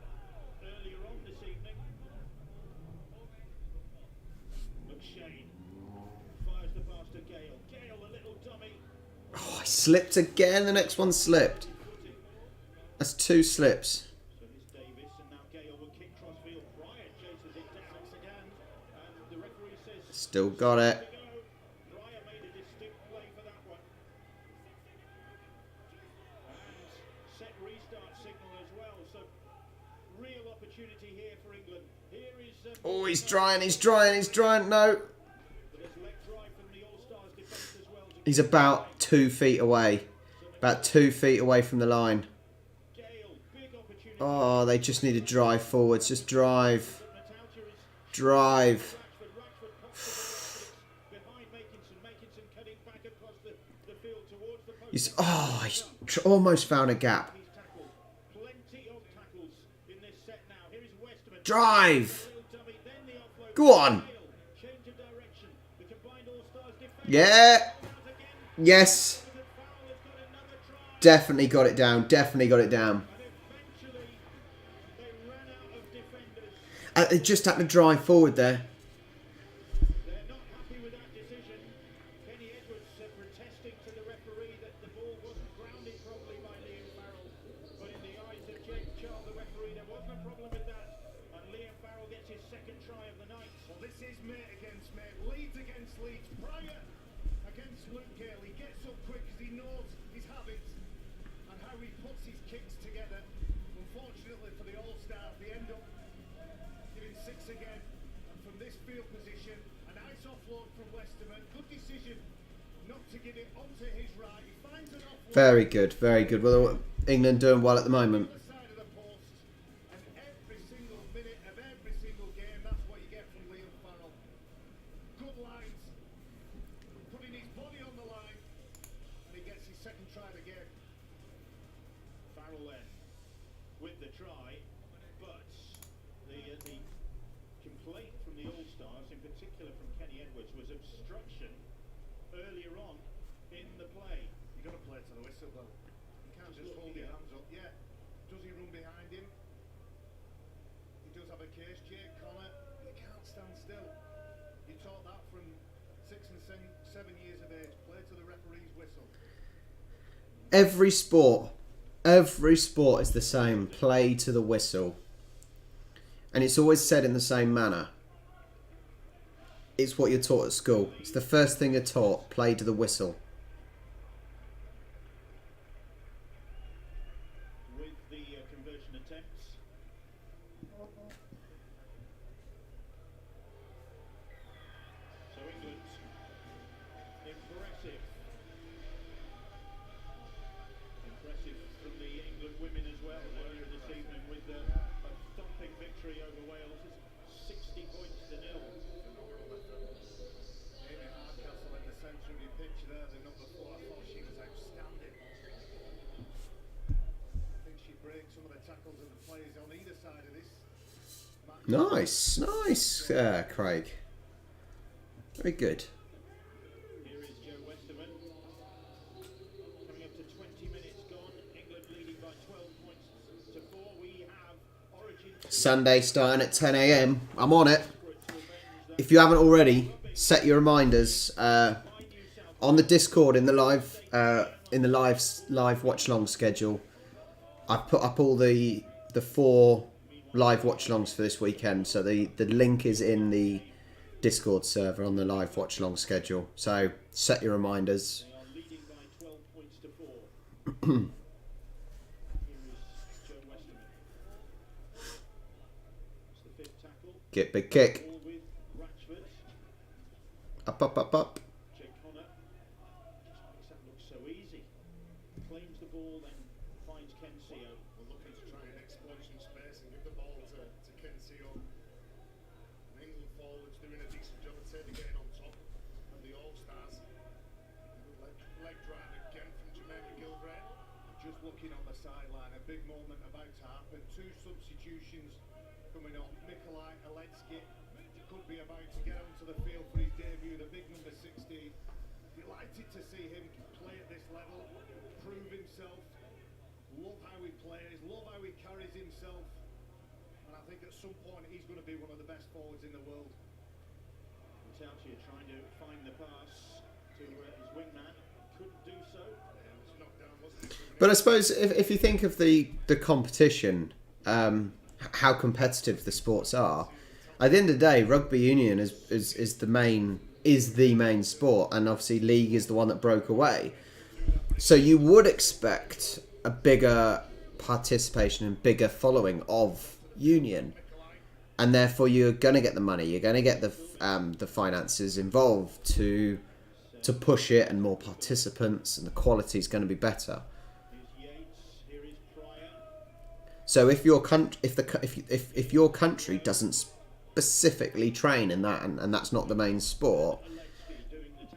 earlier on this evening. McShane fires the pass to Gale. Gale, a little dummy. Oh, he slipped again. The next one slipped. Footing. That's 2 slips. So it's Davis and now Gale will kick crossfield. Bryant chases it down again. And the referee says Still got it. to go. Breyer made a distinct play for that one. And set restart signal as well. So real opportunity here for England. Here is Oh, he's drying. No. but there's leg drive from the All-Stars defence as well. He's about 2 feet away. About 2 feet away from the line. Gale, big opportunity. Oh, they just need to drive forwards. Just drive. Matautia is Drive. Rashford pops the ball, but it's behind Makinson. Makinson cutting back across the field towards the post. He's almost found a gap. He's tackled. Plenty of tackles in this set now. Here is Westerman. Drive. Little dummy, then the offload. Go on. Gale, change of direction. The combined All-Stars defence. Yeah. Out again. Yes. The foul has got another try. Definitely got it down. Definitely got it down. And eventually, they ran out of defenders. They just had to drive forward there. They're not happy with that decision. Kenny Edwards protesting to the referee that the ball wasn't grounded properly by Liam Farrell. But in the eyes of James Charles, the referee, there wasn't a problem with that. And Liam Farrell gets his second try of the night. Well, this is mate against mate. Leeds against Leeds. Bryant against Luke Gale. He gets up quick because he knows his habits and how he puts his kicks together. Unfortunately for the All-Stars, they end up giving 6 again. And from this field position, a nice offload from Westerman. Good decision not to give it onto his right. He finds an offload. Very good. Very good. Well, England doing well at the moment. The side of the post, and every single minute of every single game, that's what you get from Liam Farrell. Good lines, putting his body on the line, and he gets his second try of the game. Farrell then with the try, but the complaint from the All-Stars, in particular from Kenny Edwards, was obstruction earlier on in the play. You've got to play to the whistle, though. You can't just hold your hands up. Yeah. Does he run behind him? He does have a case, Jake Connor. You can't stand still. You taught that from 6 and 7 years of age. Play to the referee's whistle. Every sport is the same. Play to the whistle. And it's always said in the same manner. It's what you're taught at school. It's the first thing you're taught. Play to the whistle. With the conversion attempts. So England, impressive Nice, nice, Craig. Very good. Here is Joe Westerman. Coming up to 20 minutes gone. England leading by 12 points to 4. We have Origin Sunday starting at 10 a.m. I'm on it. If you haven't already, set your reminders on the Discord in the live watch long schedule. I've put up all the 4 live watch longs for this weekend, so the link is in the Discord server on the live watch long schedule. So set your reminders. They are leading by 12 points to 4. Here is Joe Westerman. It's the 5th tackle. Get big kick. Ball with Ratchford. Up, up, up, up. Jake Connor just makes that look so easy. Claims the ball, then finds Kensio. We're looking to try and exploit some space and give the ball to Kensio. And England forwards doing a decent job of taking getting on top of the All-Stars. Leg drive again from Jermaine McGilvray. Just looking on the sideline, a big moment about to happen. 2 substitutions coming on. Nikolai Aletsky could be about to get onto the field for his debut. The big number 16. Delighted to see him play at this level, prove himself. Love how he plays, love how he carries himself. And I think at some point he's going to be one of the best forwards in the world. Tauchia trying to find the pass to his wingman. Couldn't do so. It's knocked down, wasn't it? But I suppose if you think of the competition, how competitive the sports are, at the end of the day, rugby union is the main sport, and obviously league is the one that broke away. So you would expect a bigger participation and bigger following of union, and therefore you're going to get the money, you're going to get the finances involved to push it, and more participants, and the quality is going to be better. Here's Yates. Here is Pryor. So if your country doesn't specifically train in that, and that's not the main sport,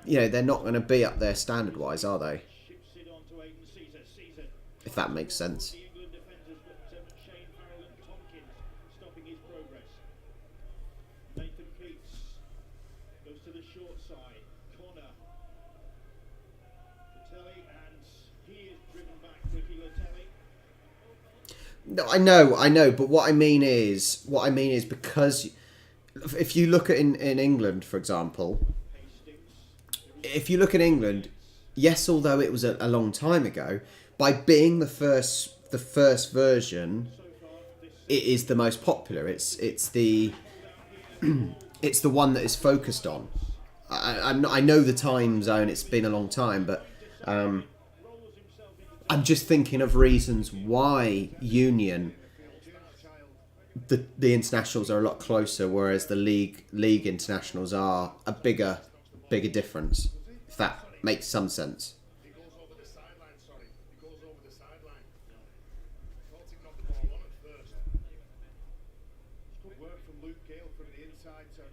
they're not going to be up there standard wise, are they? Ships it on to Aiden Caesar. Caesar. If that makes sense. The England defenders, but Shane Farrell and Tompkins stopping his progress. Nathan Peets goes to the short side. Corner. Latelli, and he is driven back. Ricky Latelli. No, I know, but what I mean is because if you look at in England, for example, if you look at England, yes, although it was a long time ago, by being the first version, it is the most popular. It's the it's the one that is focused on. I know the time zone. It's been a long time, but I'm just thinking of reasons why union, the internationals are a lot closer, whereas the league internationals are a bigger difference. If that makes some sense. He goes over the sideline, sorry. He goes over the sideline. Thought he got the ball on at first. Good work from Luke Gale from the inside to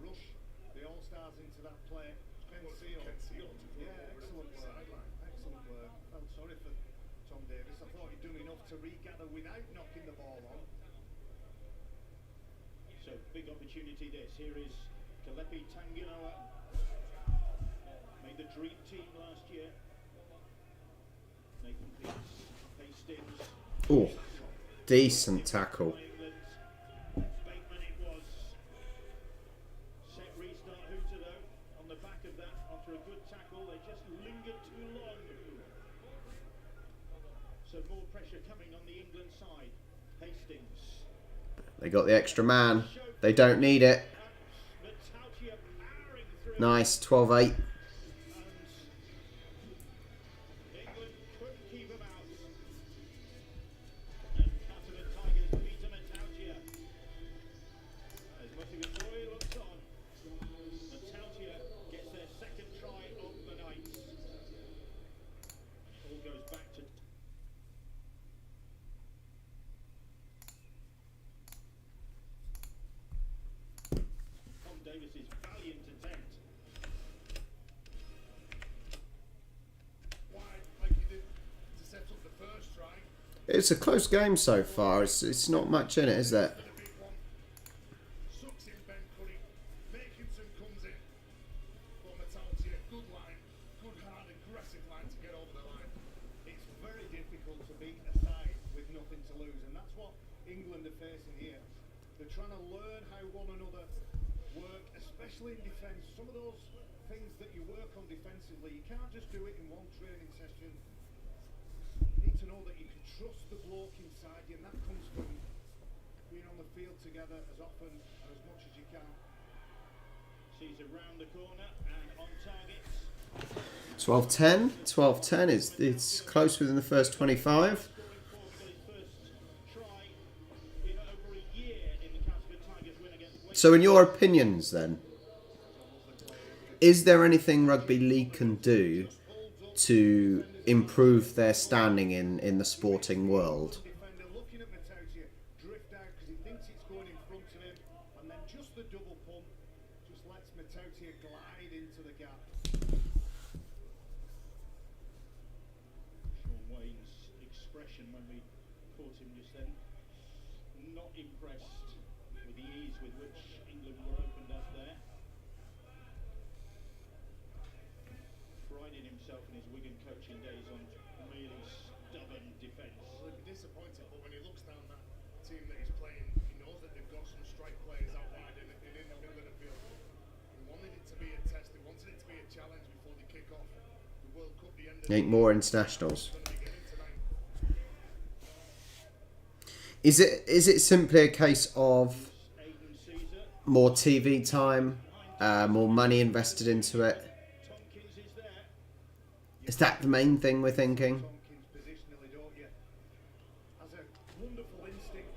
rush the All-Stars into that play. Kensio. Yeah, excellent work. Excellent work. Felt sorry for Tom Davis. I thought he'd done enough to regather without knocking the ball on. So big opportunity this. Here is Kalepi Tanginoa. Made the dream team last year. Nathan Peets, Hastings. Oh, decent tackle. England. Bateman it was. Set restart Hooter though. On the back of that, after a good tackle, they just lingered too long. So more pressure coming on the England side. Hastings. They got the extra man. They don't need it. Tauchia powering through. Nice, 12-8. And England couldn't keep him out. And Catalan Tigers beat him at Tauchia. As Motivatory looks on. And Tauchia gets their second try of the night. All goes back to Tom Davis's valiant attempt. Wide, like he did to set up the first try. It's a close game so far. It's not much in it, is there? The big one. difficult to beat a side with nothing to lose, and that's what England are facing here. They're trying to learn how one another work, especially in defence. Some of those things that you work on defensively, you can't just do it in one training session. You need to know that you can trust the bloke inside you, and that comes from being on the field together as often and as much as you can. Sees around the corner and on target. 12-10. 12-10 is it's close within the first 25. So in your opinions then, is there anything Rugby League can do to improve their standing in the sporting world? Defender looking at Matautia drift out because he thinks it's going in front of him, and then just the double pump just lets Matautia glide into the gap. Sean Wayne's expression when we caught him just then, not impressed with the ease with which England were opened up there. Priding himself in his Wigan coaching days on really stubborn defence. Well, he'd be disappointed, but when he looks down that team that he's playing, he knows that they've got some strike players out wide and in the middle of the field. He wanted it to be a test, he wanted it to be a challenge before they kick off the World Cup, the end of Ain't more internationals. going to be getting tonight. Is it simply a case of more TV time, more money invested into it? Tompkins is there. Is that the main thing we're thinking? Tompkins positionally, don't you? Has a wonderful instinct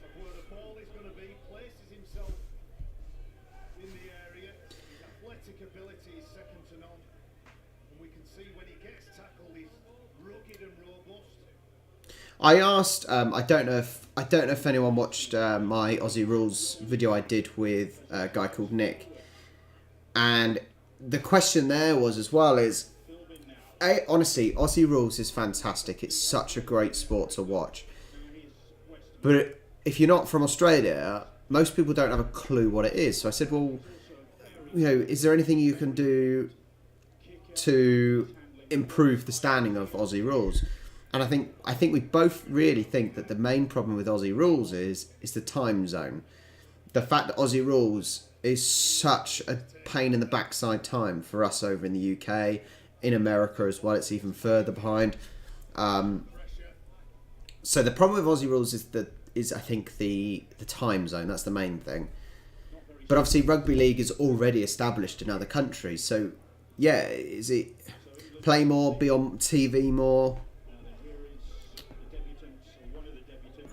of where the ball is going to be, places himself in the area. His athletic ability is second to none. And we can see when he gets tackled, he's rugged and robust. I asked. I don't know if anyone watched my Aussie Rules video I did with a guy called Nick, and the question there was as well is, honestly, Aussie Rules is fantastic. It's such a great sport to watch. But if you're not from Australia, most people don't have a clue what it is. So I said, well, is there anything you can do to improve the standing of Aussie Rules? And I think we both really think that the main problem with Aussie Rules is the time zone. The fact that Aussie Rules is such a pain in the backside time for us over in the UK, in America as well. It's even further behind. So the problem with Aussie Rules is I think the time zone. That's the main thing. But obviously Rugby League is already established in other countries. So yeah, is it play more, be on TV more? One of the debutants,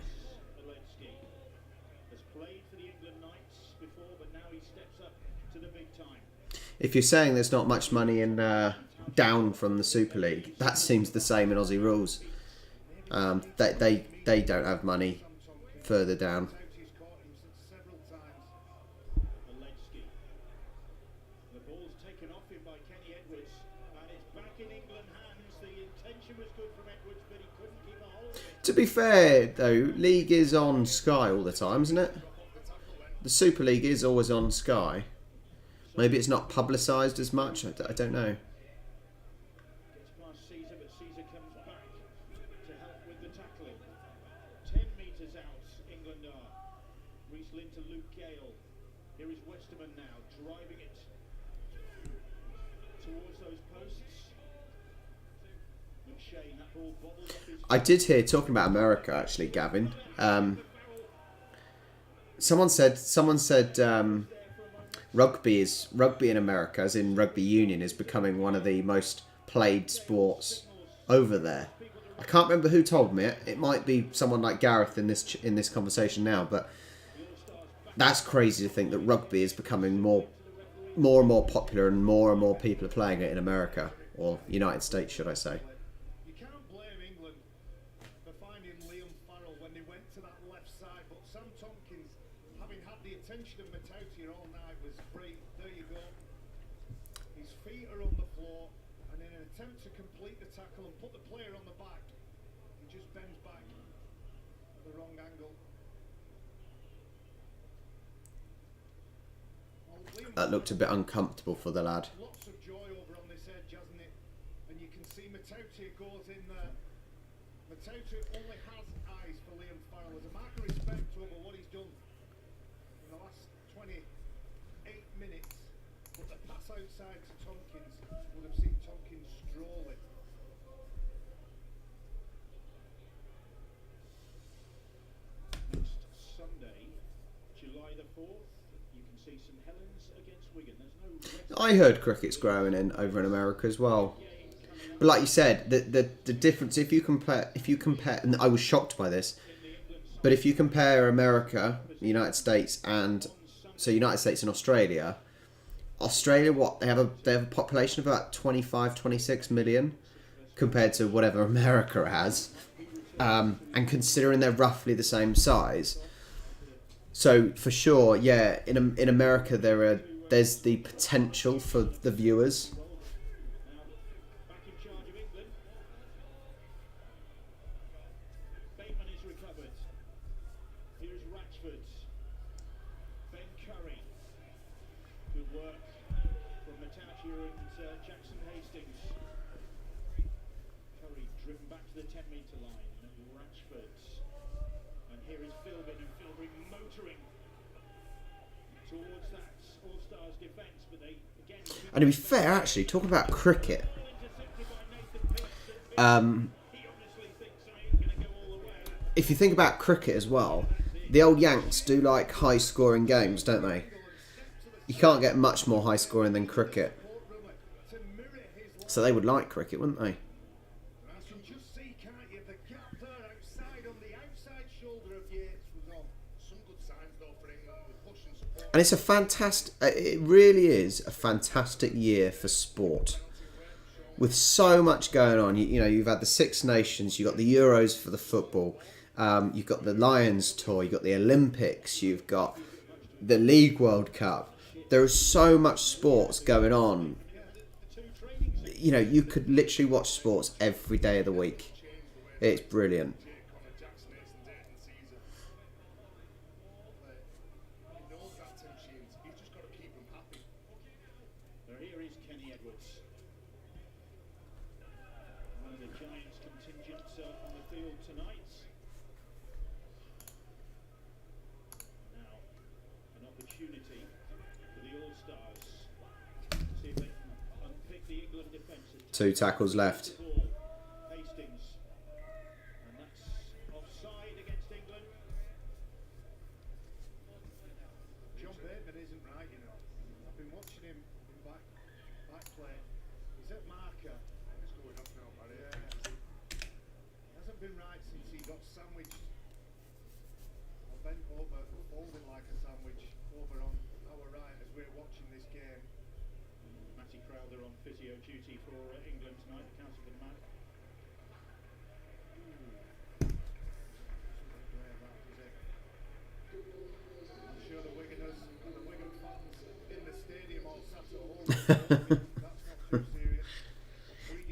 Alexi, has played for the England Knights before, but now he steps up to the big time. If you're saying there's not much money in down from the Super League, that seems the same in Aussie Rules. They don't have money further down. He's caught him several times. Alexi. The ball's taken off him by Kenny Edwards, and it's back in England hands. The intention was good from Edwards, but he couldn't keep a hold of it. To be fair, though, League is on Sky all the time, isn't it? The Super League is always on Sky. Maybe it's not publicised as much. I don't know. Gets past Caesar, but Caesar comes back to help with the tackling. 10 metres out, England are. Reese Lynn to Luke Gale. Here is Westerman now, driving it towards those posts. McShane, that ball bobbles off his... I did hear talking about America actually, Gavin. Someone said rugby in America, as in rugby union, is becoming one of the most played sports over there. I can't remember who told me it. It might be someone like Gareth in this conversation now, but that's crazy to think that rugby is becoming more and more popular, and more people are playing it in America, or United States, should I say. You can't blame England for finding Liam Farrell when they went to that left side, but Sam Tompkins, having had the attention of Matautia all night, was free. There you go. His feet are on the floor, and in an attempt to complete the tackle and put the player on the back, he just bends back at the wrong angle. Well, Liam That looked a bit uncomfortable for the lad. lots of joy over on this edge, hasn't it? And you can see Matautia goes in there Matautu only has eyes for Liam Farrell as a mark of respect over what he's done in the last 28 minutes. But the pass outside to Tompkins would have seen Tompkins strolling. Next Sunday, July the 4th, you can see St Helens against Wigan. There's no rest. I heard cricket's growing in over in America as well. But like you said, the difference if you compare, and I was shocked by this, but if you compare America, the United States, and so United States and Australia, what they have a population of about 25, 26 million compared to whatever America has, and considering they're roughly the same size, so for sure, yeah, in America there's the potential for the viewers. Back in charge of England. Bateman is recovered. Here's Ratchford. Ben Curry. Good work from Matautu and Jackson Hastings. Curry driven back to the 10-metre line. Ratchford. And here is Philbin, and Philbin motoring towards that All-Stars defence, but they again. And to be fair, actually, talking about cricket, if you think about cricket as well, the old Yanks do like high-scoring games, don't they? You can't get much more high-scoring than cricket. So they would like cricket, wouldn't they? You can just see, can't you, the gap there outside on the outside shoulder of Yates was on. Some good signs though for England with push and support. And it's a fantastic, it really is a fantastic year for sport. With so much going on, you know, you've had the Six Nations, you've got the Euros for the football, you've got the Lions Tour, you've got the Olympics, you've got the League World Cup. There is so much sports going on. You know, you could literally watch sports every day of the week. It's brilliant. Now here is Kenny Edwards. One of the Giants contingent on the field tonight. Now, an opportunity for the All-Stars to see if they can unpick the England defence. 2 tackles left. Hastings. And that's offside against England. John Bateman isn't right, you know. I've been watching him in back play. He's at marker. He's going up now, Barry. He hasn't been right since he got sandwiched or bent over, folding like a sandwich over on our right as we're watching this game. Matty Crowther on physio duty for England tonight, accounting for the man. I'm sure the Wiganers and the Wigan fans in the stadium all sat at home. That's not too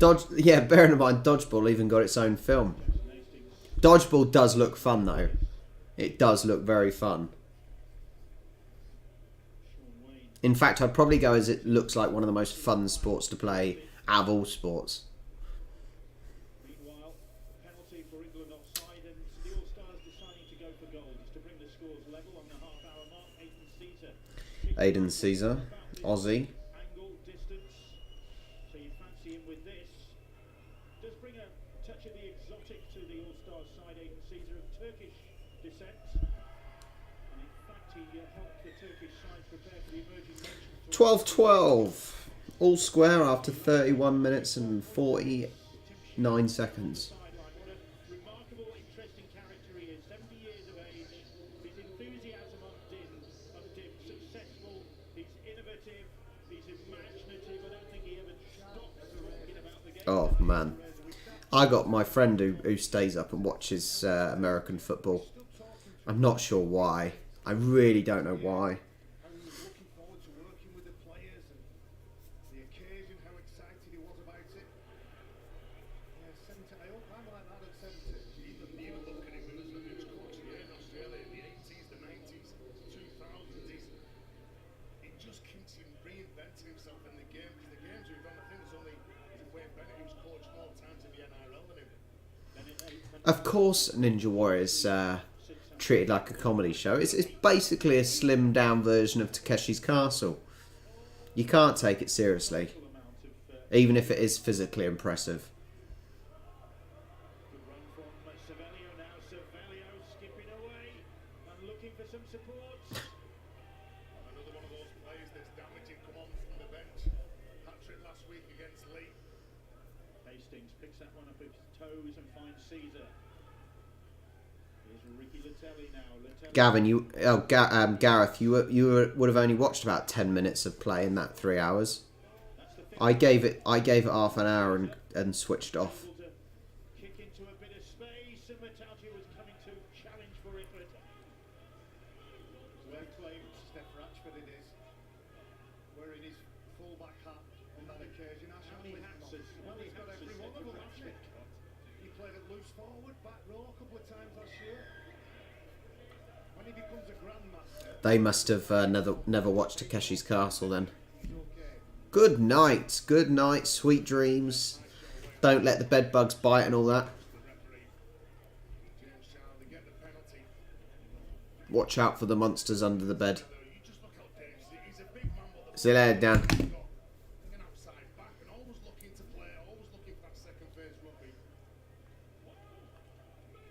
serious. Yeah, bearing in mind, Dodgeball even got its own film. Dodgeball does look fun, though. It does look very fun. In fact, I'd probably go as it looks like one of the most fun sports to play out of all sports. Meanwhile, penalty for England offside, and the All-Stars deciding to go for goals to bring the scores level on the half-hour mark. Aidan Caesar, Aussie. Angle, distance. So you fancy him with this. Does bring a touch of the exotic to the All-Stars side. Aidan Caesar of Turkish descent. And in fact, he helped the Turkish side prepare for the emerging nations. 12-12. All square after 31 minutes and 49 seconds. Sideline. What a remarkable, interesting character he is. 70 years of age. His enthusiasm undimmed, successful. He's innovative. He's imaginative. I don't think he ever stops talking about the game. Oh, man. I got my friend who stays up and watches American football. I'm not sure why. I really don't know why. How he was looking forward to working with the players and the occasion, how excited he was about it. Yeah, 70. I hope I'm like that at 70. Even look at him, he was coaching here in Australia in the 80s, the 90s, 2000s. It just keeps him reinventing himself in the game, because the games we've done, I think there's only Wayne Bennett who's coached more times in the NRL than him. Of course, Ninja Warrior's treated like a comedy show. It's basically a slimmed down version of Takeshi's Castle. You can't take it seriously, even if it is physically impressive. Good run from Cervello now. Cervello skipping away and looking for some support. Another one of those players that's damaging come on from the bench. Hat-trick last week against Lee. Hastings picks that one up with his toes and finds Caesar. Here's Ricky Latelli now. Latelli. Gavin, Gareth, would have only watched about 10 minutes of play in that 3 hours. I gave it half an hour and switched off. Able to kick into a bit of space, and Metalgia was coming to challenge for it, but Well claimed, Steph Ratchford it is. Wearing his fullback hat on that occasion. how many hats has Well, he's got every one of them, hasn't he? got? He played at loose forward, back row a couple of times last year. When he becomes a grandmaster, They must have never watched Takeshi's Castle then. he's okay. Good night, sweet dreams. Don't let the bed bugs bite and all that. James Charlie get the penalty. Watch out for the monsters under the bed. You just look how dangerous he's a big man, but See you later, Dan. got an outside back and always looking to play, always looking for that second phase rugby.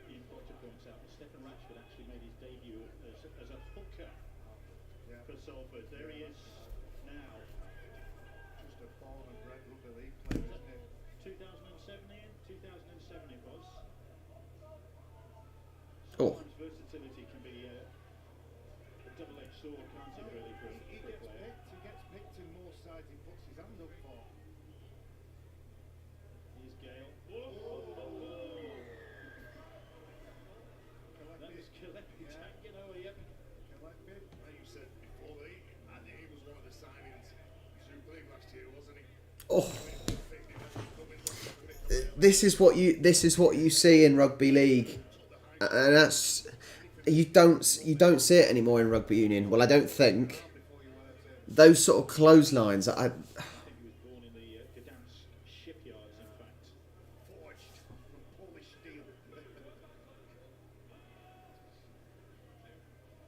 Ian Proctor points out that Stephen Ratchford actually made his debut as a hooker for Salford. There he is now. Just a born and bred rugby league player, isn't it? 2007, Ian? 2007 it was. Oh. Sometimes versatility can be a double-edged sword, can't it, really, for He a player? gets picked in more sides he puts his hand up for. Here's Gale. That was Gillespie tagging over, yep. Like you said before, I think he was one of the signings Super League last year, wasn't he? Oh. This is what you see in rugby league, and that's you don't see it anymore in rugby union. Well, I don't think those sort of clotheslines. I think he was born in the Gdansk shipyards, in fact. Forged from Polish steel.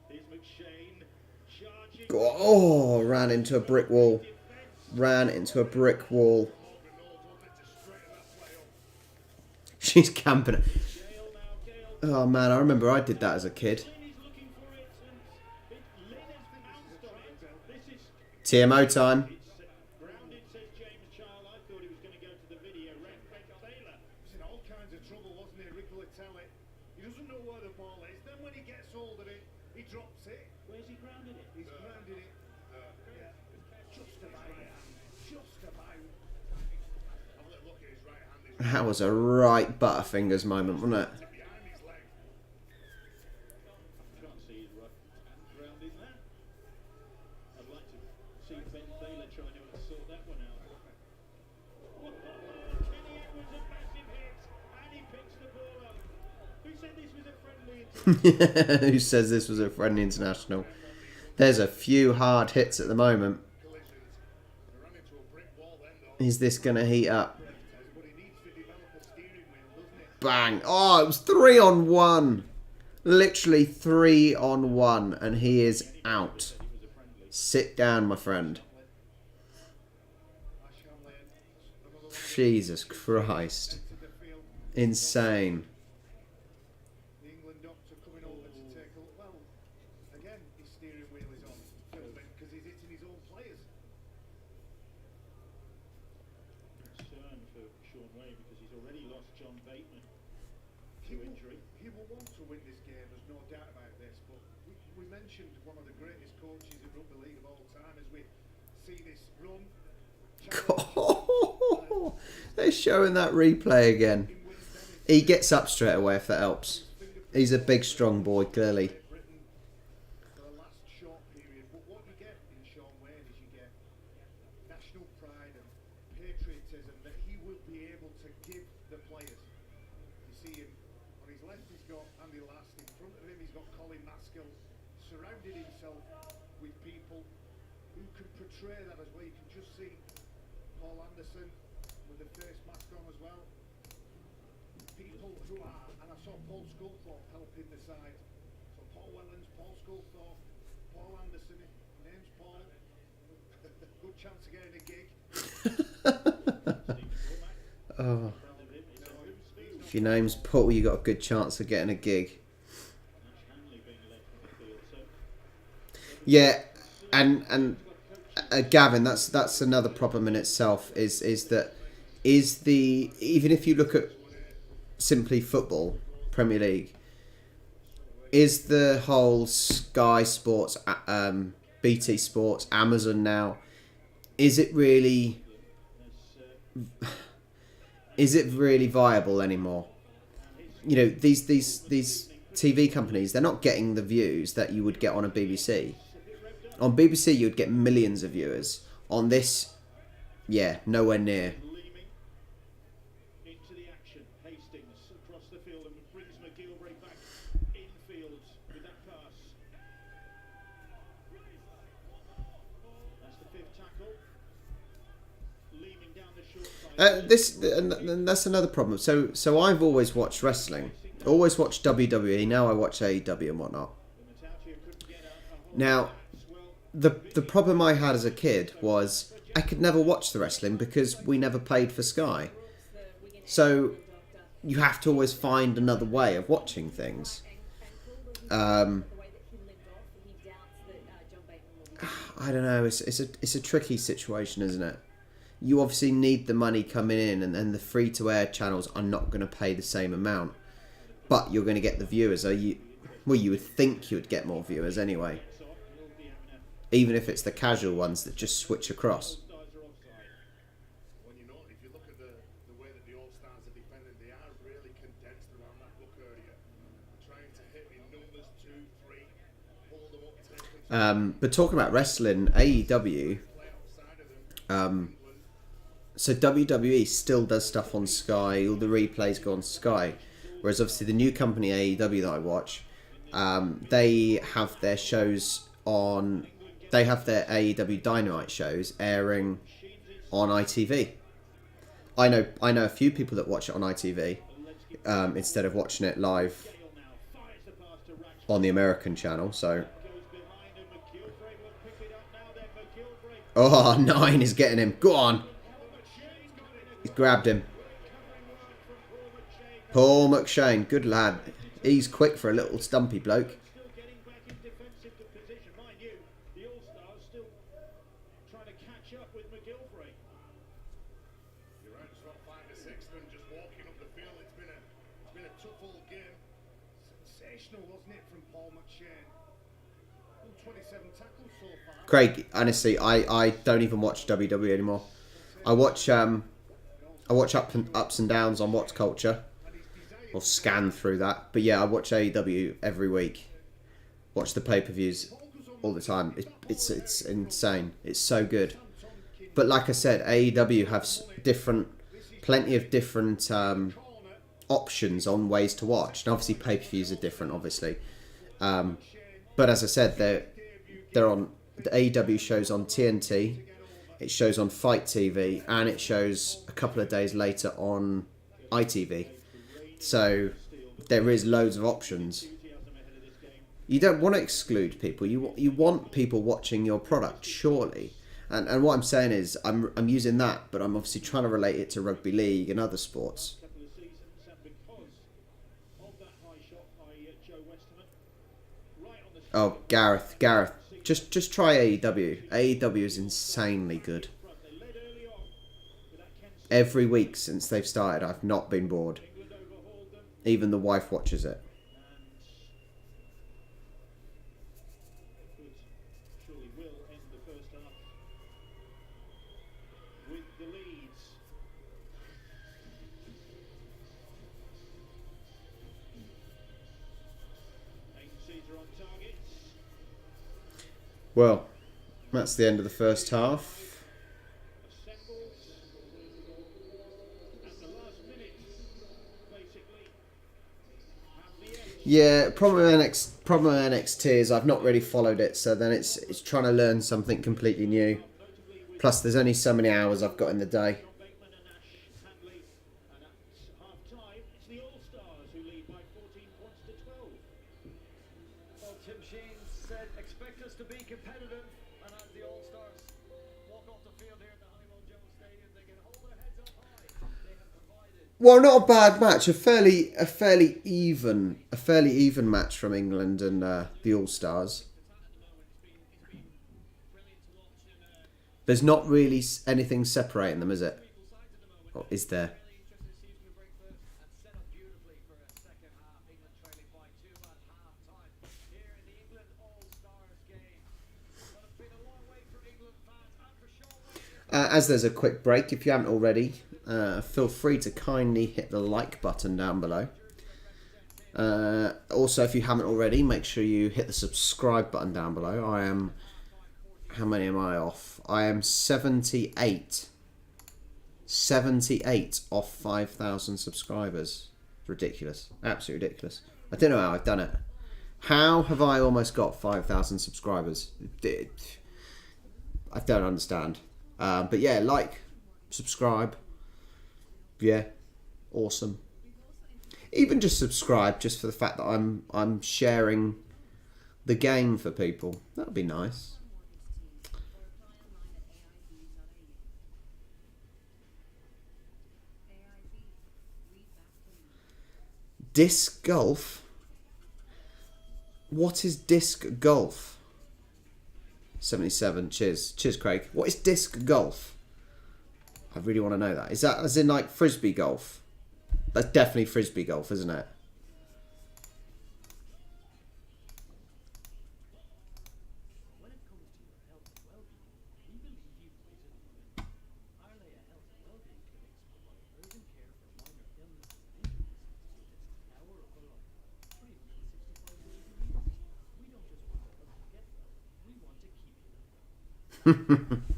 Here's McShane charging. Oh, ran into a brick wall. She's camping it. Gale now, Gale. Oh man, I remember I did that as a kid. Lynn is looking for it, and Lynn has pounced on it. This is TMO time. grounded, says James Charles. I thought he was going to go to the video. Red Taylor. He was in all kinds of trouble, wasn't he, Ricky Latelli? He doesn't know where the ball is. Then when he gets hold of it, he drops it. Where's he grounded it? He's grounded it. Yeah. Just about. Just about. Have a little look at his right hand. He's That was a right Butterfingers moment, wasn't it? behind his leg. Can't see his right hand grounding that. I'd like to see Ben Thaler trying to sort that one out. Kenny Edwards, a massive hit, and he picks the ball up. Who said this was a friendly Who says this was a friendly international? There's a few hard hits at the moment. Collisions. They ran into a brick wall then, though. Is this going to heat up? But he needs to develop a steering wheel, doesn't it? Bang. Oh, it was 3-on-1. Literally 3-on-1. And he is out. Sit down, my friend. Jesus Christ. To the field. Insane. The England doctor coming over to take a look. Well, again, his steering wheel is on because he's hitting his own players. concern for Sean Wayne because he's already lost John Bateman to He will, injury. he will want to win this game, there's no doubt about this. But we mentioned one of the greatest coaches in rugby league of all time as we see this run. They're showing that replay again. He gets up straight away if that helps. He's a big, strong boy, clearly. Britain for the last short period. But what you get in Sean Wayne is you get national pride and patriotism that he will be able to give the players. You see him on his left, he's got Andy Last. In front of him, he's got Colin Maskell. Surrounded himself with people who can portray that as well. You can just see Paul Anderson with the face mask on as well. people who are, and I saw Paul Sculthorpe helping the side. So Paul Wellens, Paul Sculthorpe, Paul Anderson, name's Paul. Good chance of getting a gig. Oh. If your name's Paul, you got a good chance of getting a gig. Yeah, and Gavin, that's another problem in itself. Is even if you look at simply football, Premier League, is the whole Sky Sports, BT Sports, Amazon now, is it really viable anymore? You know, these TV companies, they're not getting the views that you would get on a BBC. On BBC, you'd get millions of viewers. On this, yeah, nowhere near. Into the action, Hastings across the field and brings McGilvray back infield with that pass. That's the fifth tackle. Leaning down the short side. And that's another problem. So I've always watched wrestling, always watched WWE. Now I watch AEW and whatnot. Now, the problem I had as a kid was I could never watch the wrestling because we never paid for Sky. So you have to always find another way of watching things. I don't know. It's a tricky situation, isn't it? You obviously need the money coming in, and the free-to-air channels are not going to pay the same amount, but you're going to get the viewers. You would think you would get more viewers anyway, even if it's the casual ones that just switch across. When if you look at the way that the All-Stars are defended, they are really condensed around that look area, trying to hit in numbers 2, 3, pull them up, take them. But talking about wrestling, AEW, so WWE still does stuff on Sky. All the replays go on Sky, whereas obviously the new company AEW that I watch, they have their shows on. They have their AEW Dynamite shows airing on ITV. I know a few people that watch it on ITV instead of watching it live on the American channel. So, oh, 9 is getting him. Go on. He's grabbed him. Paul McShane, good lad. He's quick for a little stumpy bloke. Still getting back in defensive position. Mind you, the All-Stars still trying to catch up with McGilvray. You're right, it's not 5 to 6, and just walking up the field. It's been a tough old game. Sensational, wasn't it, from Paul McShane? 27 tackles so far. Craig, honestly, I don't even watch WWE anymore. I watch ups and downs on What's Culture, or scan through that. But yeah, I watch AEW every week. Watch the pay-per-views all the time. It's insane. It's so good. But like I said, AEW have plenty of different options on ways to watch. And obviously pay-per-views are different, obviously. But as I said, they're on the AEW shows on TNT. It shows on Fight TV, and it shows a couple of days later on ITV. So there is loads of options. You don't want to exclude people. You want people watching your product, surely. And what I'm saying is, I'm using that, but I'm obviously trying to relate it to rugby league and other sports. Couple of seasons, and because of that high shot by Joe Westerman, right on the Oh, Gareth, just try AEW. AEW is insanely good. front. They led early on with that Ken Every week since they've started, I've not been bored. England overhauled them, Even the wife watches it. and surely will end the first half with the leads. Agencies are on target. Well, that's the end of the first half. Assembled at the last minute, basically. Have the edge. Yeah, problem with NXT is I've not really followed it, so then it's trying to learn something completely new. Plus, there's only so many hours I've got in the day. Bateman and Ash Handley, and at half time, it's the All-Stars, who lead by 14 points to 12. Well, Tim Sheen said, expect us to be competitive, and as the All-Stars walk off the field here at the Honeywell Jones Stadium, they can hold their heads up high. They have provided. Well, not a bad match. A fairly even match from England and the All Stars. There's not really anything separating them, is it? Or is there? As there's a quick break, if you haven't already, feel free to kindly hit the like button down below. Also, if you haven't already, make sure you hit the subscribe button down below. I am... How many am I off? I am 78. 78 off 5,000 subscribers. It's ridiculous. Absolutely ridiculous. I don't know how I've done it. How have I almost got 5,000 subscribers? I don't understand. But yeah, like, subscribe. Yeah, awesome. Even just subscribe, just for the fact that I'm sharing the game for people. That would be nice. Disc golf? What is disc golf? 77, cheers. Cheers, Craig. What is disc golf? I really want to know that. Is that as in like frisbee golf? That's definitely frisbee golf, isn't it?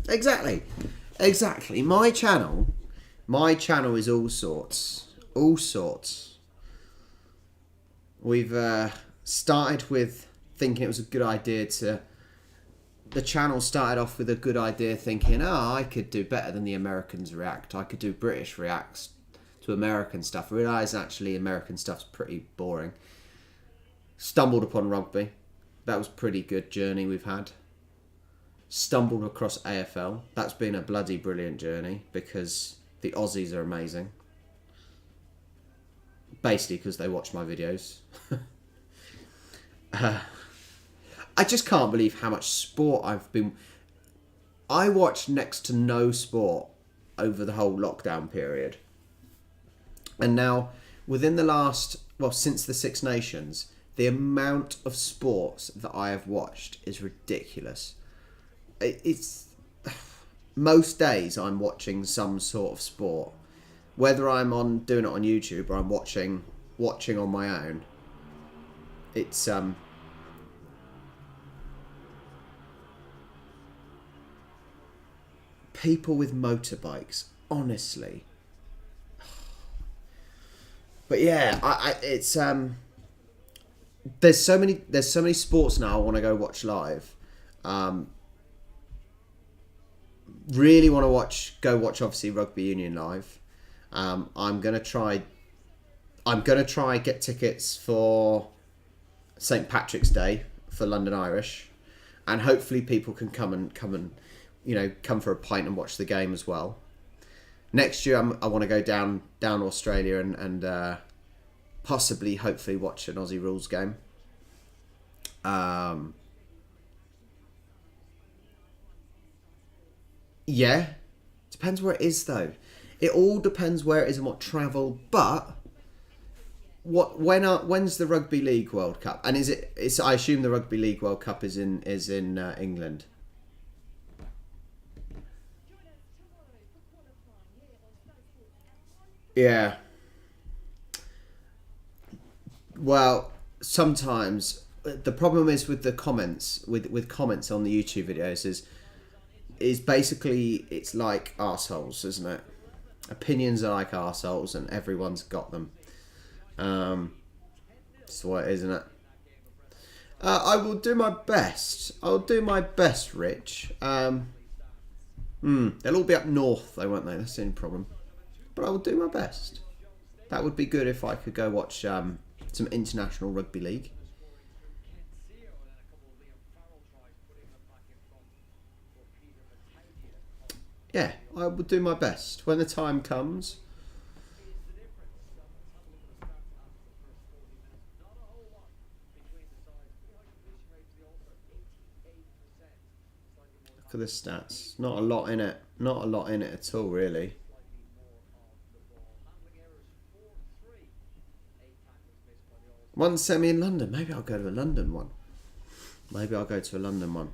Exactly. My channel is all sorts. We've started with thinking it was a good idea to. The channel started off with a good idea, thinking, I could do better than the Americans react. I could do British reacts to American stuff. Realised actually American stuff's pretty boring. Stumbled upon rugby. That was a pretty good journey we've had. Stumbled across AFL. That's been a bloody brilliant journey because the Aussies are amazing. Basically because they watch my videos. I just can't believe how much sport I've been... I watched next to no sport over the whole lockdown period. And now, within the last... Well, since the Six Nations, the amount of sports that I have watched is ridiculous. It's most days I'm watching some sort of sport, whether I'm doing it on YouTube or I'm watching on my own. It's people with motorbikes, honestly. But yeah, it's there's so many sports now I want to go watch live. Really want to go watch obviously Rugby Union live. I'm gonna try get tickets for St. Patrick's Day for London Irish, and hopefully people can come and come for a pint and watch the game as well. Next year I want to go down Australia and possibly hopefully watch an Aussie rules game. Yeah, depends where it is though. It all depends where it is and what travel. But when's the Rugby League World Cup? And I assume the Rugby League World Cup is in England. Yeah. Well, sometimes the problem is with the comments with comments on the YouTube videos is basically it's like arseholes, isn't it? Opinions are like arseholes and everyone's got them. That's what it is, isn't it? I will do my best. I'll do my best, Rich. They'll all be up north though, won't they? That's the only problem. But I will do my best. That would be good if I could go watch some international rugby league. Yeah, I will do my best when the time comes. Look at the stats. Not a lot in it. Not a lot in it at all, really. One semi in London. Maybe I'll go to a London one. Maybe I'll go to a London one.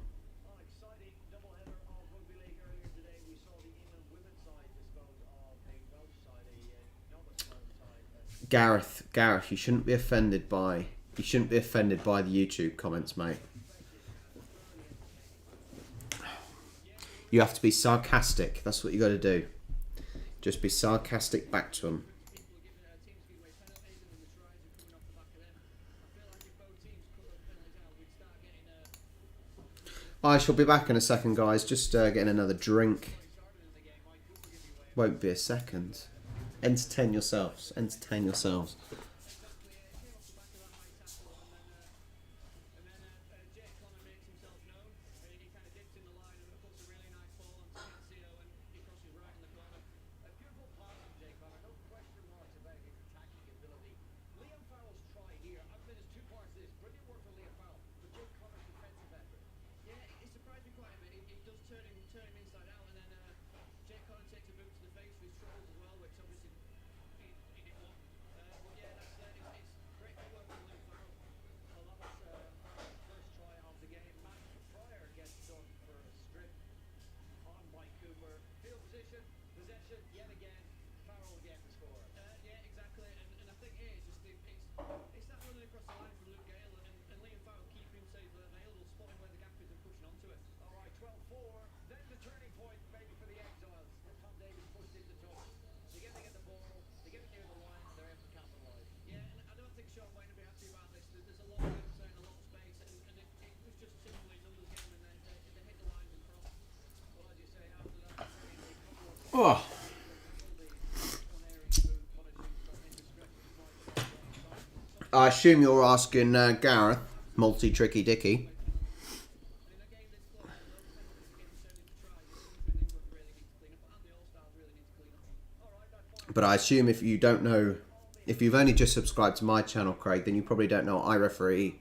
Gareth, you shouldn't be offended by the YouTube comments, mate. You have to be sarcastic. That's what you got to do. Just be sarcastic back to them. I shall be back in a second, guys. Just getting another drink. Won't be a second. Entertain yourselves. Entertain yourselves. Oh. I assume you're asking Gareth, multi-tricky Dicky. But I assume if you don't know, if you've only just subscribed to my channel, Craig, then you probably don't know I referee.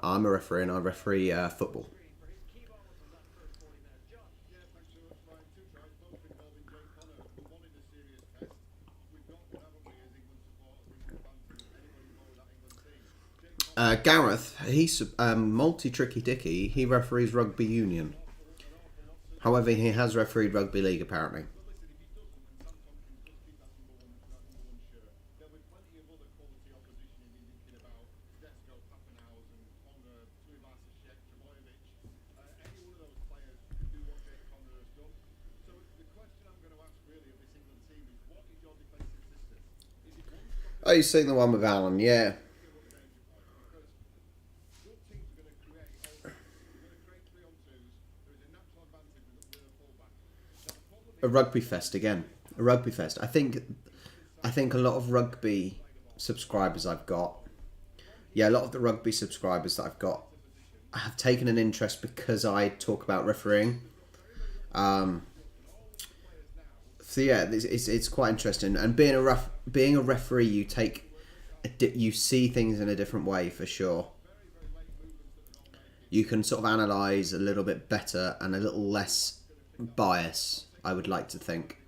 I'm a referee and I referee football. Gareth, he's multi-tricky Dicky. He referees rugby union. However, he has refereed rugby league apparently. Oh, you've seen the one with Alan, yeah. A rugby fest again. A rugby fest. I think a lot of rugby subscribers I've got. Yeah, a lot of the rugby subscribers that I've got have taken an interest because I talk about refereeing. So yeah, it's quite interesting. And being a referee, you see things in a different way for sure. You can sort of analyse a little bit better and a little less bias, I would like to think.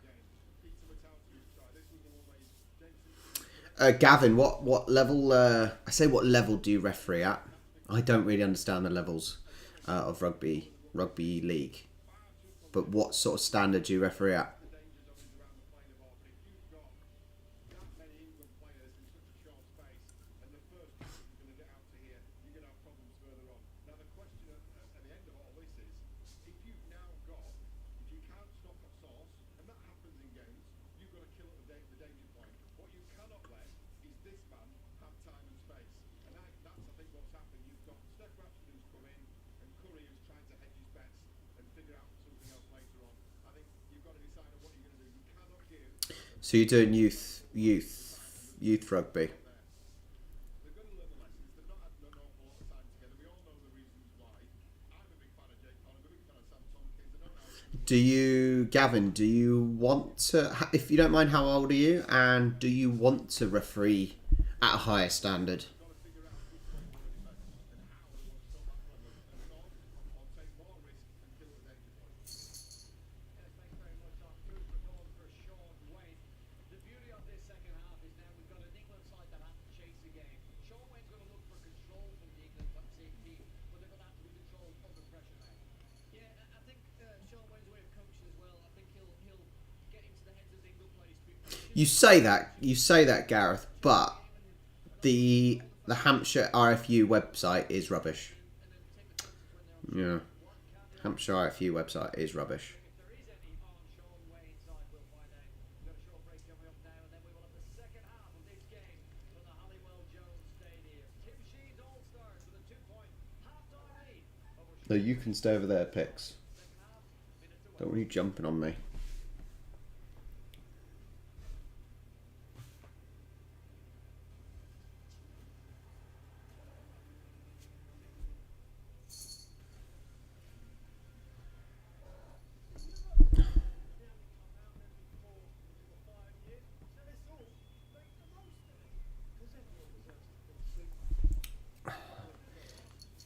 Gavin, what level? I say, what level do you referee at? I don't really understand the levels of rugby league, but what sort of standard do you referee at? So you're doing youth youth rugby. They're going to learn the lessons. They've not had an awful lot of time together. We all know the reasons why. I'm a big fan of Jake Connor. I'm a big fan of Sam Tompkins. I don't know. Do you, Gavin? Do you want to? If you don't mind, how old are you? And do you want to referee at a higher standard? Yes, thanks very much, Tom. Food for thought for Sean Wayne. The beauty of this second half is now we've got an England side that has to chase the game. Sean Wayne's going to look for control from the England team, but they're going to have to be controlled under pressure now. Yeah, I think Sean Wayne's way of coaching as well. I think he'll get into the heads of the England players. You say that, Gareth, but the Hampshire RFU website is rubbish. Yeah, Hampshire RFU website is rubbish. If there is any on Sean Wayne's side, we'll find out. We've got a short break coming up now, and then we will have the second half of this game from the Halliwell Jones Stadium. Tim Sheehan's All-Stars with a 2-point half-time lead over No, you can stay over there, Pix. second half. Minutes away. Don't want you jumping on me.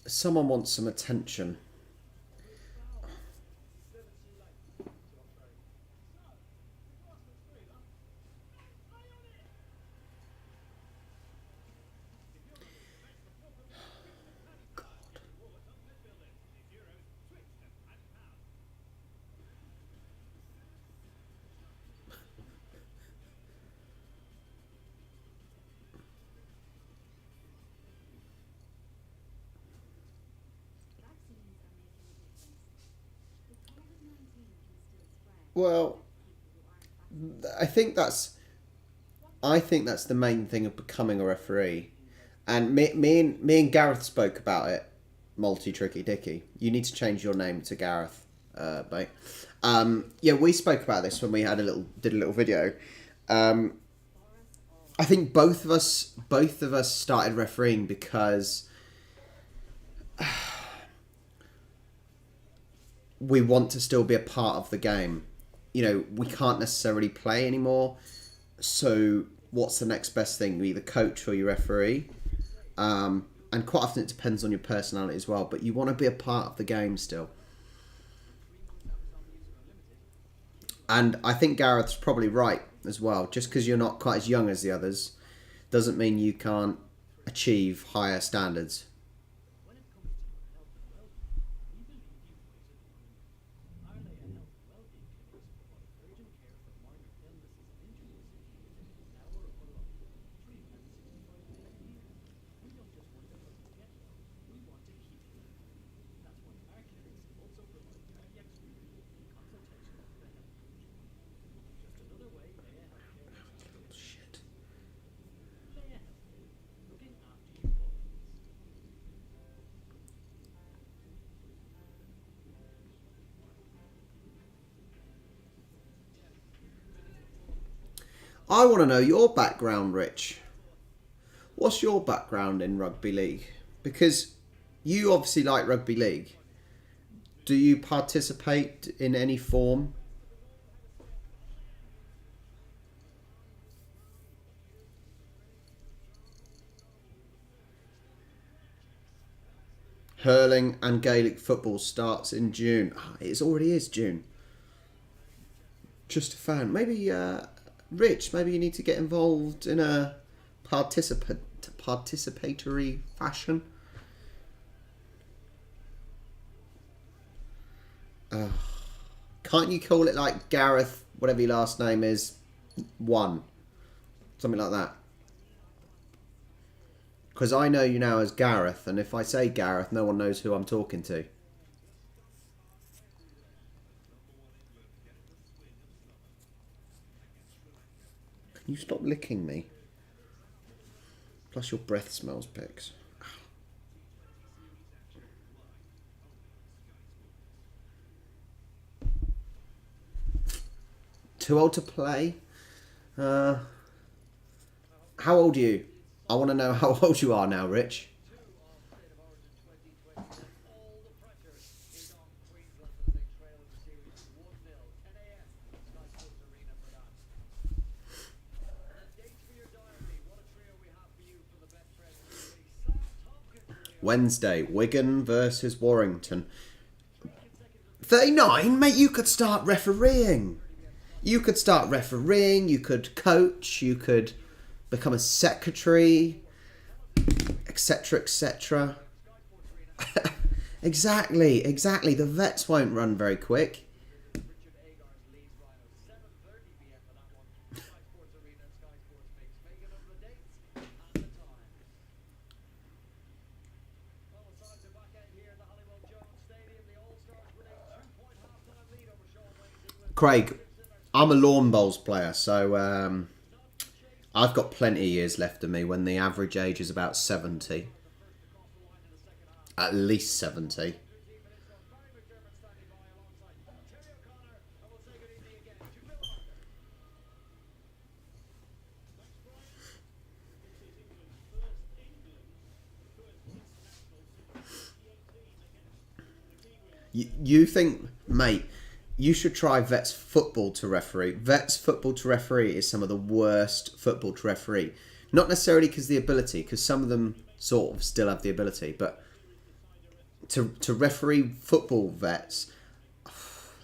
Someone wants some attention. Well, I think that's the main thing of becoming a referee. And me and Gareth spoke about it. Multi Tricky Dicky, you need to change your name to Gareth, mate. Yeah, we spoke about this when we did a little video. I think both of us started refereeing because we want to still be a part of the game. You know, we can't necessarily play anymore. So what's the next best thing? You either coach or you referee. And quite often it depends on your personality as well. But you want to be a part of the game still. And I think Gareth's probably right as well. Just because you're not quite as young as the others doesn't mean you can't achieve higher standards. I want to know your background, Rich. What's your background in rugby league? Because you obviously like rugby league. Do you participate in any form? Hurling and Gaelic football starts in June. Oh, it already is June. Just a fan. Maybe, Rich, maybe you need to get involved in a participatory fashion. Can't you call it like Gareth, whatever your last name is, 1? Something like that. Because I know you now as Gareth, and if I say Gareth, no one knows who I'm talking to. Can you stop licking me? Plus your breath smells, Pix. Too old to play? How How old are you? I want to know how old you are now, Rich. All the pressure is on Queensland as they trail in the series 1-0. 10 a.m. Sky Sports Arena for that. And then dates for your diary. What a trio we have for you from the best friends. Sam Tompkins will be Wednesday, Wigan versus Warrington. 39? Mate, you could start refereeing. You could start refereeing, you could coach, you could become a secretary, etc, etc. Exactly. The vets won't run very quick. Richard Agar's leads Rhino. 7:30 p.m. for that one. Sky Sports Arena and Sky Sports Mix. Making up the dates and the time. Well, the sides are back out here at the Halliwell Jones Stadium. The All-Stars with a 2-point halftime lead over Sean Wayne's England. Craig, I'm a lawn bowls player, so I've got plenty of years left of me when the average age is about 70. At least 70. You think, mate, you should try Vets football to referee. Vets football to referee is some of the worst football to referee. Not necessarily because the ability, because some of them sort of still have the ability, but to referee football vets,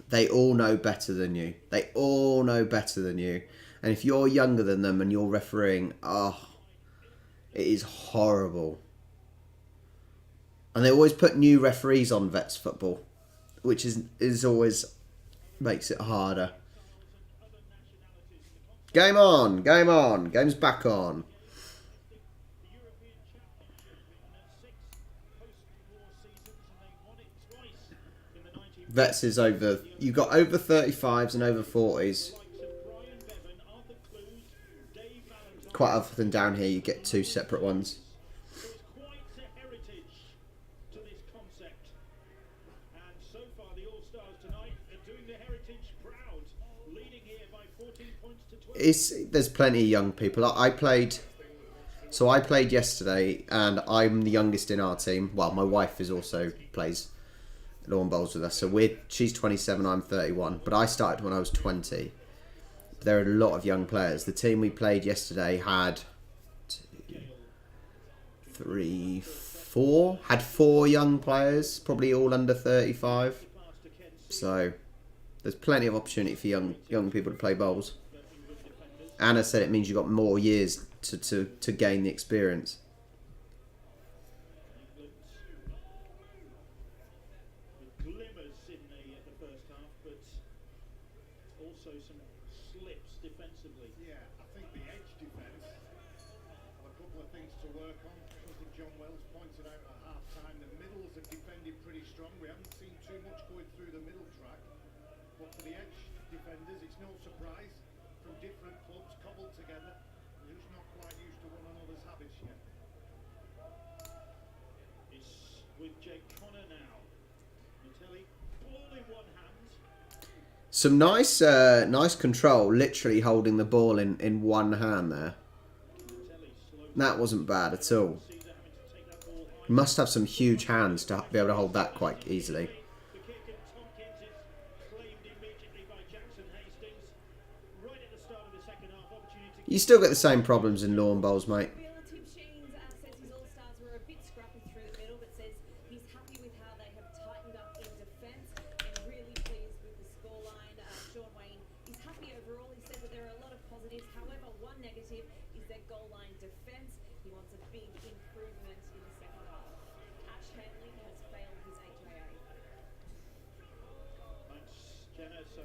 they all know better than you. They all know better than you. And if you're younger than them and you're refereeing, it is horrible. And they always put new referees on Vets football, which is always makes it harder. Game on, game's back on. Vets is over. You've got over 35s and over 40s. Quite often down here you get two separate ones. There's plenty of young people. I played yesterday, and I'm the youngest in our team. Well, my wife plays lawn bowls with us. So she's 27, I'm 31. But I started when I was 20. There are a lot of young players. The team we played yesterday had 4 young players, probably all under 35. So there's plenty of opportunity for young people to play bowls. Anna said it means you've got more years to gain the experience. Glimmers in the first half, but also some slips defensively. Yeah, I think the edge defence have a couple of things to work on. Something John Wells pointed out at half time. The middles have defended pretty strong. We haven't seen too much going through the middle track. But for the edge defenders, it's no surprise. From different clubs cobbled together, who's not quite used to one another's habits yet. It's with Jake Connor now. Natelli, ball in one hand. Some nice control, literally holding the ball in one hand there. That wasn't bad at all. You must have some huge hands to be able to hold that quite easily. The kick and Tompkins is claimed immediately by Jackson Hastings. Right at the start of the second half, opportunity to You still get the same problems in lawn bowls, mate. Tim Sheens says his All-Stars were a bit scrappy through the middle, but says he's happy with how they have tightened up in defence and really pleased with the scoreline. Sean Wayne is happy overall. He said that there are a lot of positives. However, one negative is their goal line defence. He wants a big improvement in the second half. Ash Hanley has failed his HIA. Thanks, Jenna. So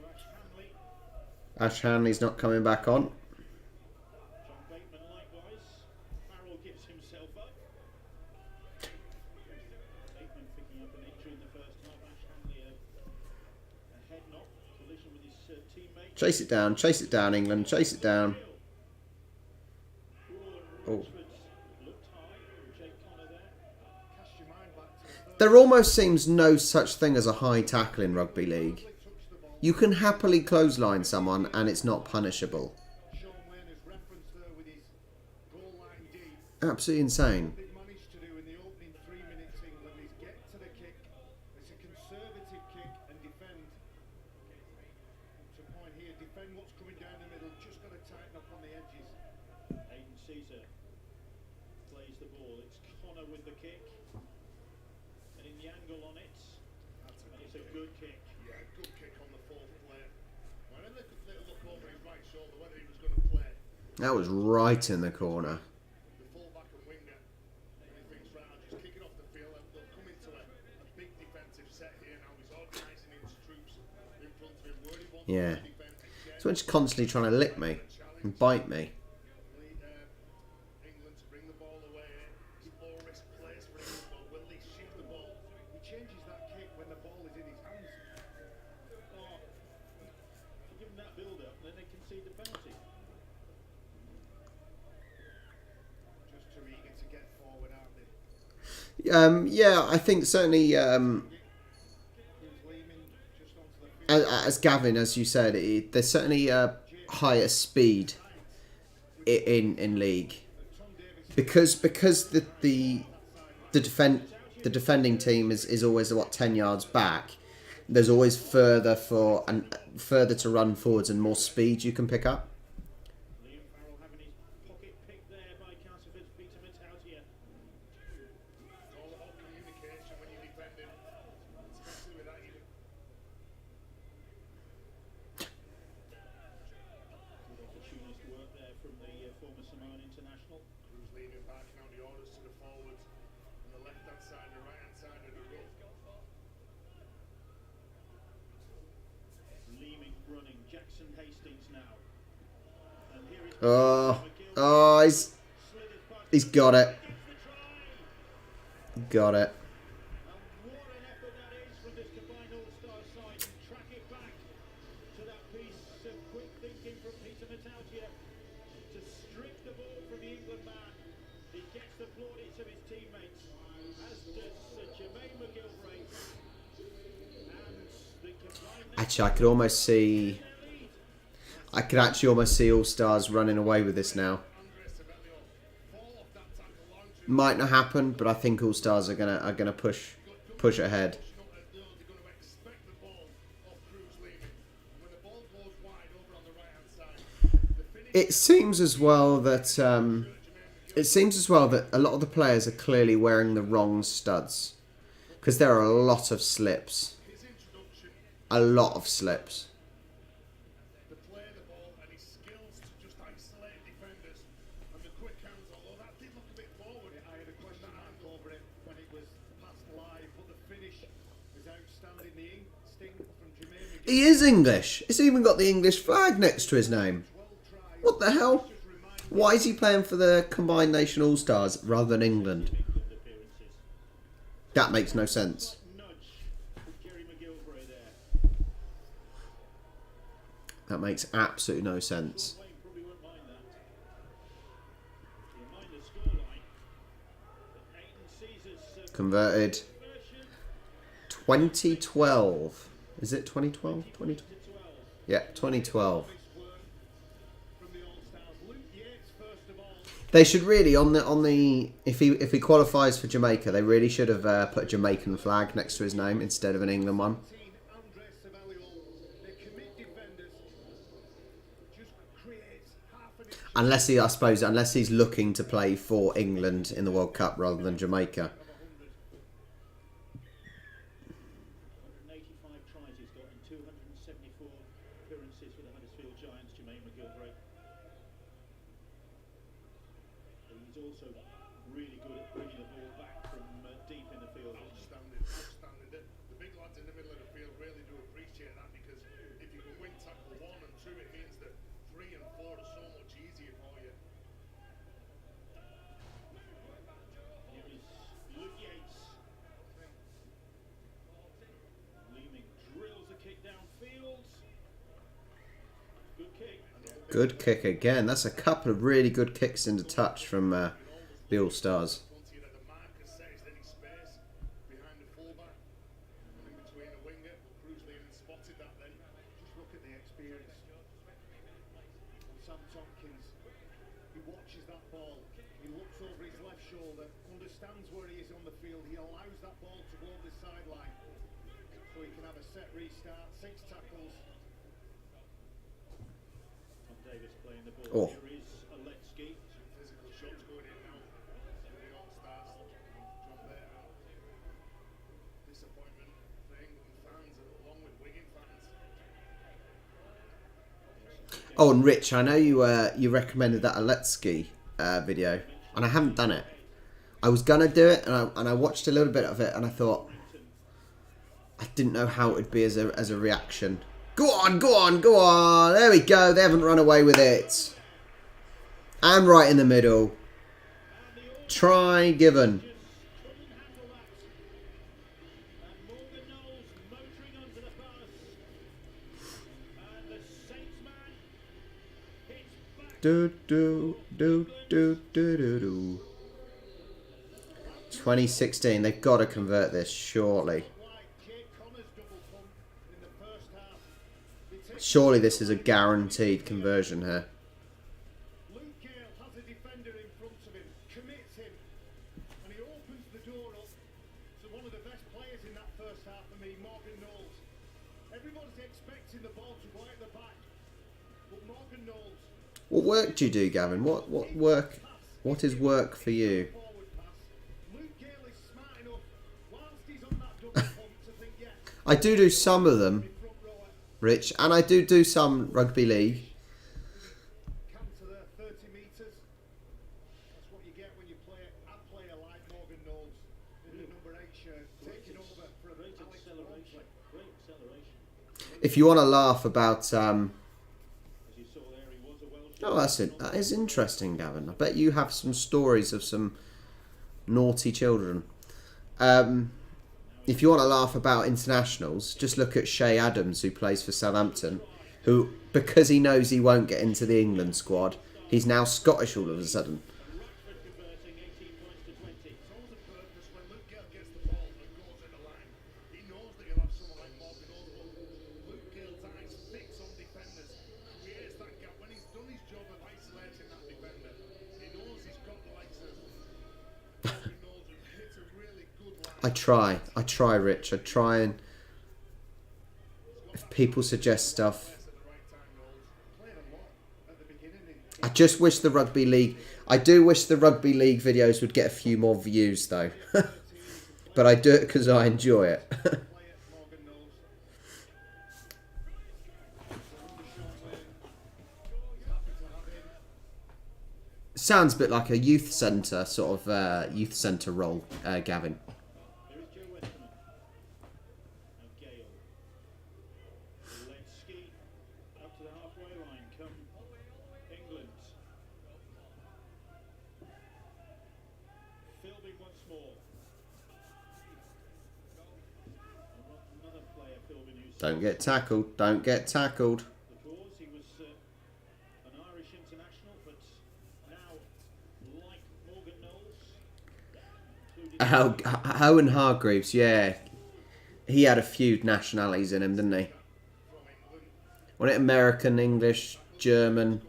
Ash Hanley's not coming back on. John Bateman likewise. Farrell gives himself up. Bateman picking up an injury in the first half. Ash Hanley a head knock collision with his teammate. Chase it down, England. Chase it down. Oh. Looked high. Jake Connor there. Cast your mind back to the first. There almost seems no such thing as a high tackle in rugby league. You can happily clothesline someone and it's not punishable. Sean Wayne has referenced there with his goal Absolutely insane. They've managed to do in the opening 3 minutes, England, is get to the kick. It's a conservative kick and defend. To point here, defend what's coming down the middle. Just got to tighten up on the edges. Aiden Caesar plays the ball. It's Connor with the kick. And in the angle on it. And it's a good kick. Yeah, good kick on the fourth play. I had a little look over his right shoulder whether he was going to play. That was right in the corner. The fullback and winger. And he thinks, right, I'll just kick it off the field and they'll come into a big defensive set here now. He's organising his troops in front of him. Where he wants Yeah. to defend again. So it's constantly trying to lick me and bite me. England to bring the ball away. Keep low risk plays for England, but will they shift the ball? He changes that kick when the ball is in his hands. Oh, give them that build-up, then they concede the penalty. Just too eager to get forward, aren't they? Yeah, I think certainly. He was leaning just onto the field. As Gavin, as you said, there's certainly a higher speed in league because the defending team is always 10 yards back. There's always further to run forwards and more speed you can pick up. Liam Farrell having his pocket picked there by Castleford's Peter Matautia. It's all about communication when you're defending, especially with that. Good opportunist work there from the former Samoan international. Cruz leaning back, now the orders to the forwards on the left-hand side and the right-hand side of the road. Leeming running. Jackson Hastings now. And here is He's got it. gets the try. Got it. And what an effort that is from this combined all-star side. And track it back to that piece of quick thinking from Peter Matautia to strip the ball from the England man. He gets the plaudits of his teammates, as does Jermaine McGilvray. And the combined Actually, I could actually almost see All Stars running away with this now. Might not happen, but I think All Stars are gonna push ahead. They're going to expect the ball off Cruz leaving. When the ball goes wide over on the right-hand side, the finish It seems as well that a lot of the players are clearly wearing the wrong studs because there are a lot of slips. his introduction, A lot of slips. to play the ball and his skills to just isolate defenders and the quick hands, although that did look a bit forward. I had a question mark over it when it was passed live, but the finish was outstanding. The instinct from Jermaine McGilvray. He is English. It's even got the English flag next to his name. What the hell? Why is he playing for the Combined Nation All Stars rather than England? appearances. That makes no sense. Nudge from Jerry McGilvray there. That makes absolutely no sense. Wayne probably won't mind that. He'll mind the scoreline. But Aiden Caesar's Converted. conversion 2012. Is it 2012? 2012? to 12. Yeah, 2012. From the All-Stars. Luke Yates, first of all. They should really on the if he qualifies for Jamaica, they really should have put a Jamaican flag next to his name instead of an England one. Andres Savelio. They commit defenders. Just creates half an inch. Unless he's looking to play for England in the World Cup rather than Jamaica. 185 tries he's got in 274 appearances for the Huddersfield Giants, Jermaine McGilvray. He's also really good at bringing the ball back from deep in the field. Outstanding, outstanding. The big lads in the middle of the field really do appreciate that because if you can win tackle 1 and 2, it means that 3 and 4 are so much easier for you. Here is Luke Yates. Leeming drills a kick downfield. Good kick. Good kick again. That's a couple of really good kicks into touch from the All Stars. Once you know the marker sets any space behind the fullback and in between the winger, Cruz leading spotted that then. Just look at the experience. And Sam Tompkins, he watches that ball. He looks over his individual that understands where he is on the field. He allows that ball to go up the sideline so he can have a set restart, 6 tackles. Tom Davis playing the ball. Oh. Here is Aletsky. Some physical shots going in now for the All-Stars. John Baker. Disappointment for England fans along with Wigan fans. Oh, and Rich, I know you recommended that Aletsky video, and I haven't done it. I was gonna do it, and I watched a little bit of it, and I thought I didn't know how it would be as a reaction. Go on, go on, go on! There we go. They haven't run away with it. And right in the middle. Try given. Couldn't handle that. And Morgan Knowles motoring onto the bus. And the Saints man hits back. Do do do do do do do. 2016. They've got to convert this shortly. Surely this is a guaranteed conversion here. Luke Gale has a defender in front of him, commits him, and he opens the door up to one of the best players in that first half for me, Morgan Knowles. Everybody's expecting the ball to go out the back, but Morgan Knowles. What work do you do, Gavin? What work? What is work for you? Forward pass. Luke Gale is smart enough, whilst he's on that double pump, to think, yeah, I do some of them, front rower. Rich, and I do some rugby league. Counter there, 30 metres. That's what you get when you play a player like Morgan Knowles in the number 8 shirt, taking over for a Great Alex acceleration. Walmsley. Great acceleration. If you want to laugh about, As you saw there, he was a Welsh. oh, that's it. That is interesting, Gavin. I bet you have some stories of some naughty children. If you want to laugh about internationals, just look at Shay Adams, who plays for Southampton, who, because he knows he won't get into the England squad, he's now Scottish all of a sudden. Rashford converting 18 points to 20. It's always a purpose when Luke Gale gets the ball and goes in the line. He knows that you'll have someone like Morgan Knowles, but Luke Gale's eyes fix on defenders, creates that gap. When he's done his job of isolating that defender, he knows he's got the likes of Morgan Knowles who hits a really good line. I try, Rich. I try, and if people suggest stuff, At the right time, Knowles played a lot at the beginning. I just wish the rugby league. I do wish the rugby league videos would get a few more views, though. But I do it because I enjoy it. Player Morgan Knowles. He's happy to have him. Sounds a bit like a youth centre sort of youth centre role, Gavin. There is Joe Westerman. Now Gale. Aletsky up to the halfway line. Come England. Philby once more. Another player, Philby, who's Don't get tackled. Don't get tackled. the cause. He was an Irish international, but now, like Morgan Knowles, included Owen Hargreaves, yeah. He had a few nationalities in him, didn't he? Wasn't it American, English, German,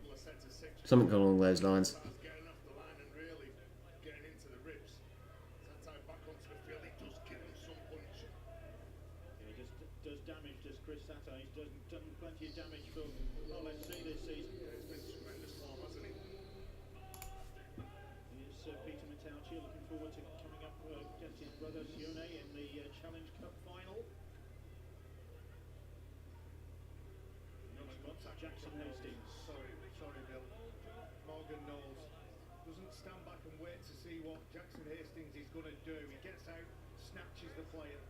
something along those lines? Getting off the line and really getting into the ribs. Sometimes back onto the field, he does give him some punch. he just does damage, does Chris Sato. He's done plenty of damage for LFC this season. It's been tremendous form, hasn't he? Here's Peter Matauchi looking forward to coming up against his brother Sione in the Challenge Cup final. Next up, Jackson Hastings. Sorry, Bill. Morgan Knowles doesn't stand back and wait to see what Jackson Hastings is going to do. He gets out, snatches the player.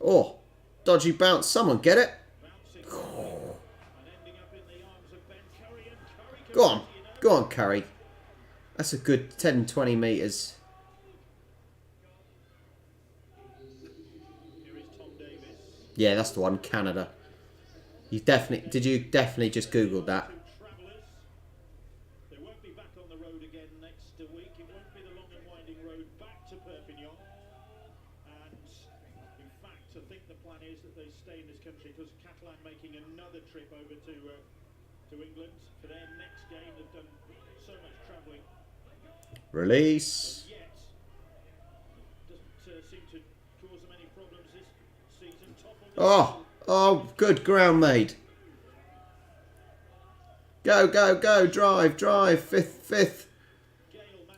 Oh, dodgy bounce. Someone get it. Bouncing and ending up in the arms of Ben Curry, and Curry Go on. converts, you know. Go on, Curry. That's a good 10, 20 metres. Here is Tom Davis. Yeah, that's the one. Canada. Did you definitely just Googled that? Two travellers. They won't be back on the road again next week. It won't be the long and winding road back to Perpignan. And in fact, I think the plan is that they stay in this country because Catalan making another trip over to England for their next game. They've done so much travelling. Release. Yet, doesn't seem to cause them any problems this season. Top of the Oh, oh, good ground, mate. Go, go, go. Drive, drive. Fifth, fifth.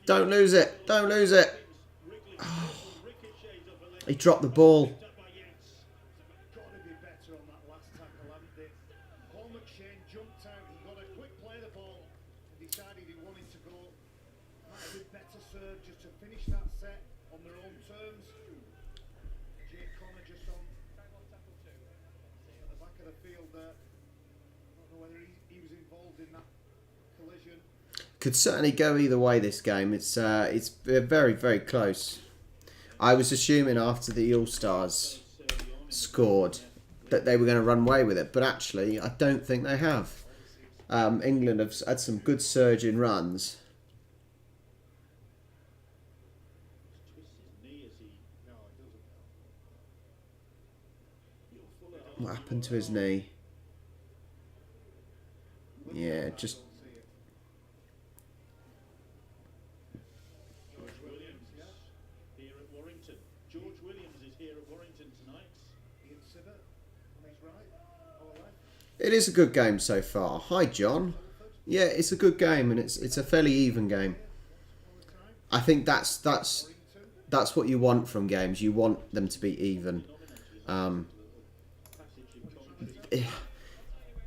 Don't lose it. Don't lose it. Oh, he dropped the ball. Got to be better on that last tackle, hadn't they? Paul McShane jumped out. He got a quick play of the ball and decided he wanted to go. Might have been better served just to finish that set on their own terms. Jake Connor just on at the back of the field there. I don't know whether he was involved in that collision. Could certainly go either way this game. It's very, very close. I was assuming after the All-Stars scored that they were going to run away with it, but actually I don't think they have. England have had some good surge in runs. What happened to his knee? Yeah, just... here at Warrington. George Williams is here at Warrington tonight. Ian Sibbott on his right, or left. It is a good game so far. Hi, John. Yeah, it's a good game, and it's a fairly even game. I think that's what you want from games. You want them to be even.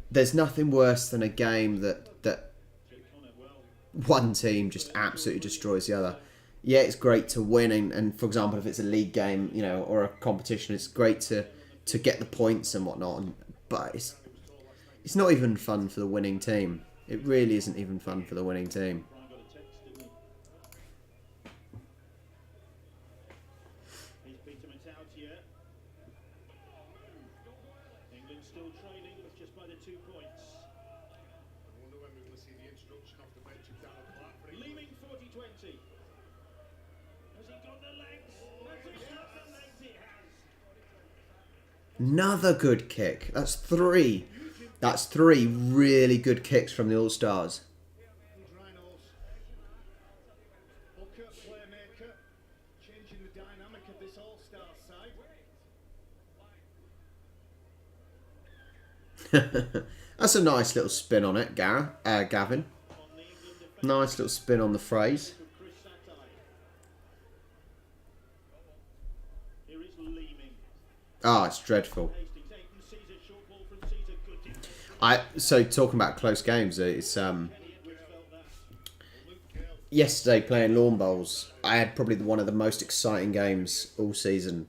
There's nothing worse than a game that one team just absolutely destroys the other. Yeah, it's great to win, and for example, if it's a league game, you know, or a competition, it's great to get the points and whatnot. But it's not even fun for the winning team. It really isn't even fun for the winning team. Brian got a text, didn't he? He's Peter Matauti here. England still trailing, but just by the 2 points. I wonder when we're going to see the introduction of the bench of Darren Clark for England. Leaving 40-20. Has he got the legs? Has he got the legs? He has. Another good kick. That's three. That's three really good kicks from the All-Stars. These Rhinos. Hooker, playmaker, changing the dynamic of this all-star side. That's a nice little spin on it, Gavin. Nice little spin on the phrase. Chris Satai. Here is Leeming. Ah, it's dreadful. Hastings, Aiton, Caesar, short ball from Caesar. Good defense. So talking about close games, it's Kenny Edwards felt that. yesterday playing lawn bowls. I had probably one of the most exciting games all season.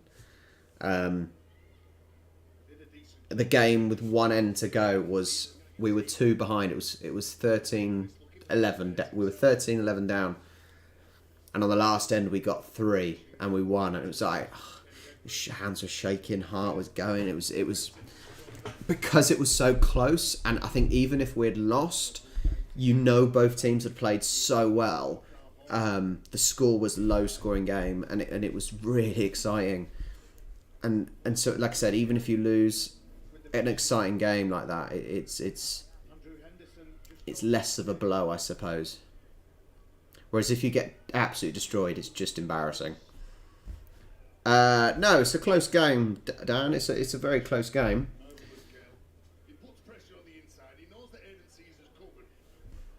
The game with one end to go was we were 2 behind. It was 13-11. We were 13-11 down, and on the last end we got 3 and we won. And it was like hands were shaking, heart was going. It was because it was so close. And I think even if we'd lost, you know, both teams had played so well. The score was a low scoring game, and it was really exciting. And so, like I said, even if you lose an exciting game like that, it's less of a blow, I suppose. Whereas if you get absolutely destroyed, it's just embarrassing. No, it's a close game, Dan. It's a very close game. He puts pressure on the inside. He knows that Aidan Caesar's covered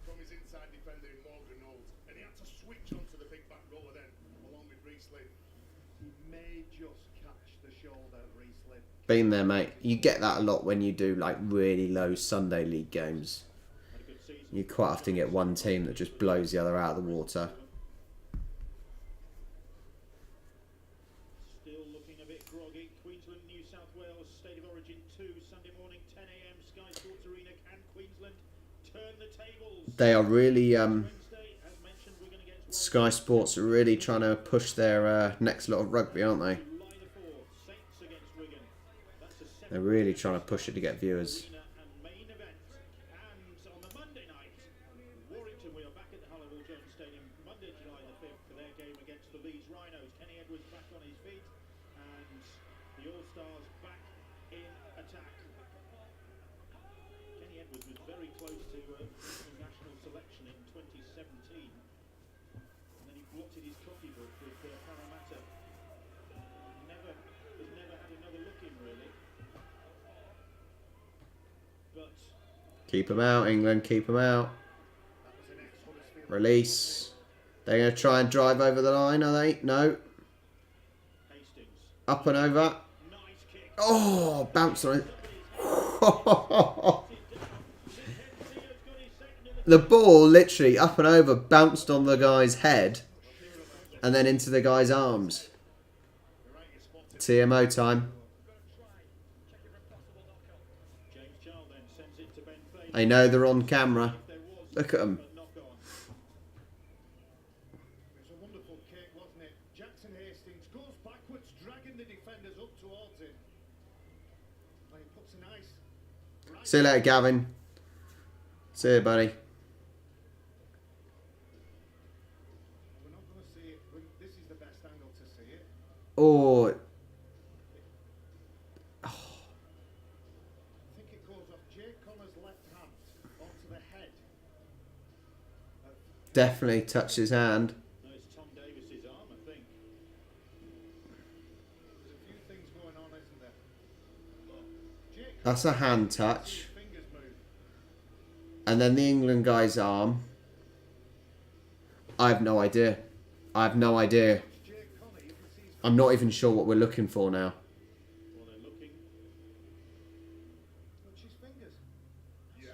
from his inside defender in Morgan Knowles, and he had to switch onto the big back rower then, along with Reesley. He may just catch the shoulder, Reesley. Been there, mate. You get that a lot when you do like really low Sunday league games. Had a good season. You quite often get one team that just blows the other out of the water. Still looking a bit groggy. Queensland, New South Wales, State of Origin 2, Sunday morning, 10 a.m. Sky Sports Arena. Can Queensland turn the tables? They are really Wednesday, as mentioned, we're going to get Sky Sports are really trying to push their next lot of rugby, aren't they? July the 4th, Saints against Wigan. That's a They're really trying to push it to get viewers. arena and main event. And on the Monday night, Warrington, we are back at the Halliwell Jones Stadium, Monday, July the 5th, for their game against the Leeds Rhinos. Kenny Edwards back on his feet, and the All-Stars back in attack. Kenny Edwards was very close to national selection in 2017. And then he Keep him out, England. Keep him out. Release. They're going to try and drive over the line, are they? No. Up and over. Oh, bounced on it. The ball literally up and over, bounced on the guy's head and then into the guy's arms. TMO time. They know they're on camera. Look at them. It's a wonderful kick, wasn't it? Jackson Hastings goes backwards, dragging the defenders up towards him. And he puts a nice... See you later, Gavin. See you, buddy. We're not going to see it. This is the best angle to see it. Oh. I think it goes off Jake Connor's left hand onto the head. Definitely touched his hand. No, it's Tom Davis's arm, I think. There's a few things going on, isn't there? Jake That's a hand touch. fingers move. And then the England guy's arm. I have no idea. I have no idea. Jake Connor, you can see his I'm not even sure what we're looking for now. Well, they're looking. touch his fingers. Yeah,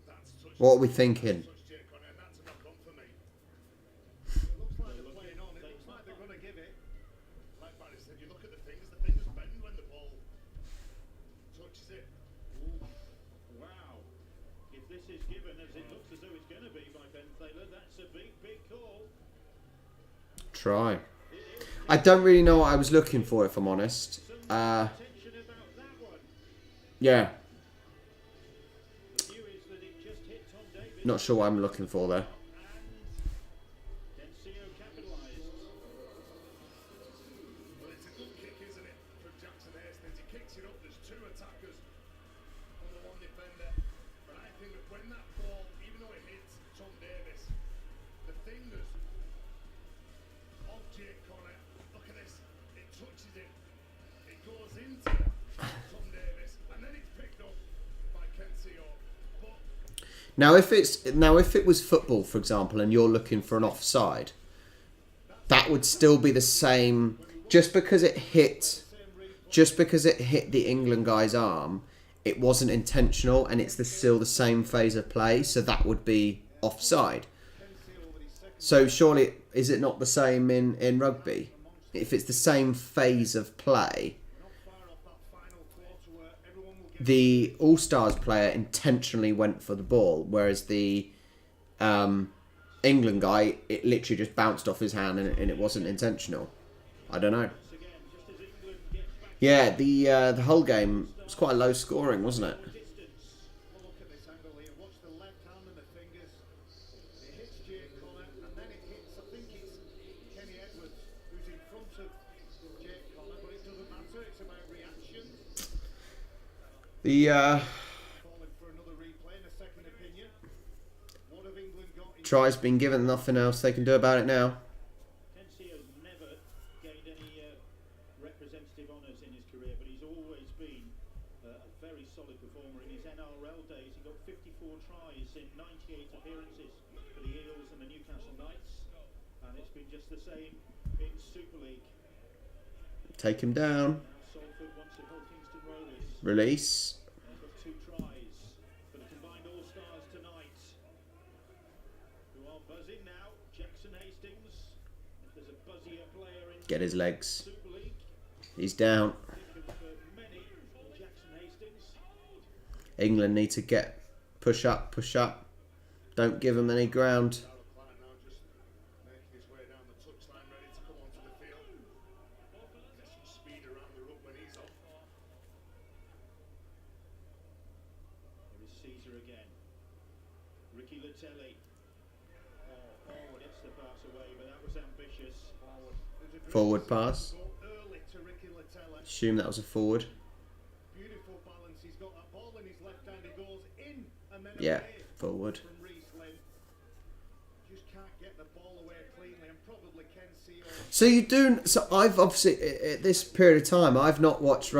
that's touched. What are we thinking? Touched Jake Connor, and that's a knock on for me. It looks like they're playing on. It looks like they're going to give it. Like Barry said, you look at the fingers bend when the ball touches it. Ooh, wow. If this is given as it looks as though it's going to be by Ben Thaler, that's a big, big call. Try. I don't really know what I was looking for, if I'm honest. Attention about that one. Yeah. The view is that it just hit Tom Davis. Not sure what I'm looking for there. And Tensio capitalised. Well, it's a good kick, isn't it, from Jackson Hastings? He kicks it up. There's two attackers on the one defender. But I think that when that ball, even though it hits Tom Davis, the fingers of Jake Connor, look at this, it touches it. It goes into Tom Davis, and then it's picked up by Kensio. But Now if it was football, for example, and you're looking for an offside, that would still be the same. Just because it hit the England guy's arm, it wasn't intentional, and it's still the same phase of play, so that would be offside. So surely, is it not the same in rugby? If it's the same phase of play, the All-Stars player intentionally went for the ball, whereas the England guy, it literally just bounced off his hand and it wasn't intentional. I don't know. Yeah, the whole game was quite low scoring, wasn't it? well, look at this angle here. Watch the left hand and the fingers. It hits Jake Connor, and then it hits, I think it's Kenny Edwards, who's in front of Jake Connor, but it doesn't matter. It's about reactions. The Calling for another replay and a second opinion. What have England got in try's been given, nothing else they can do about it now. Tensio's never gained any representative honours in his career, but he's always been a very solid performer. In his NRL days, he got 54 tries in 98 appearances for the Eels and the Newcastle Knights, and it's been just the same in Super League. Take him down. Now Salford wants to hold Kingston Rovers. Release. They've got 2 tries for the combined All-Stars tonight, who are buzzing now. Jackson Hastings, if there's a buzzier player in Get his legs. Super League, He's down. think of many, Jackson Hastings. England need to push up. Don't give him any ground. Darrell Clark now just making his way down the touchline, ready to come onto the field. Get some speed around the ruck when he's off. There is Caesar again. Ricky Latelli. Oh, gets the pass away, but that was ambitious. There's a Forward pass. go early to Ricky Latella. Assume that was a forward. Beautiful balance. He's got that ball in his left hand. He goes in and then Yeah, away forward. from Reece Lynn. Just can't get the ball away cleanly, and probably Kensio. So you do. So I've obviously at this period of time I've not watched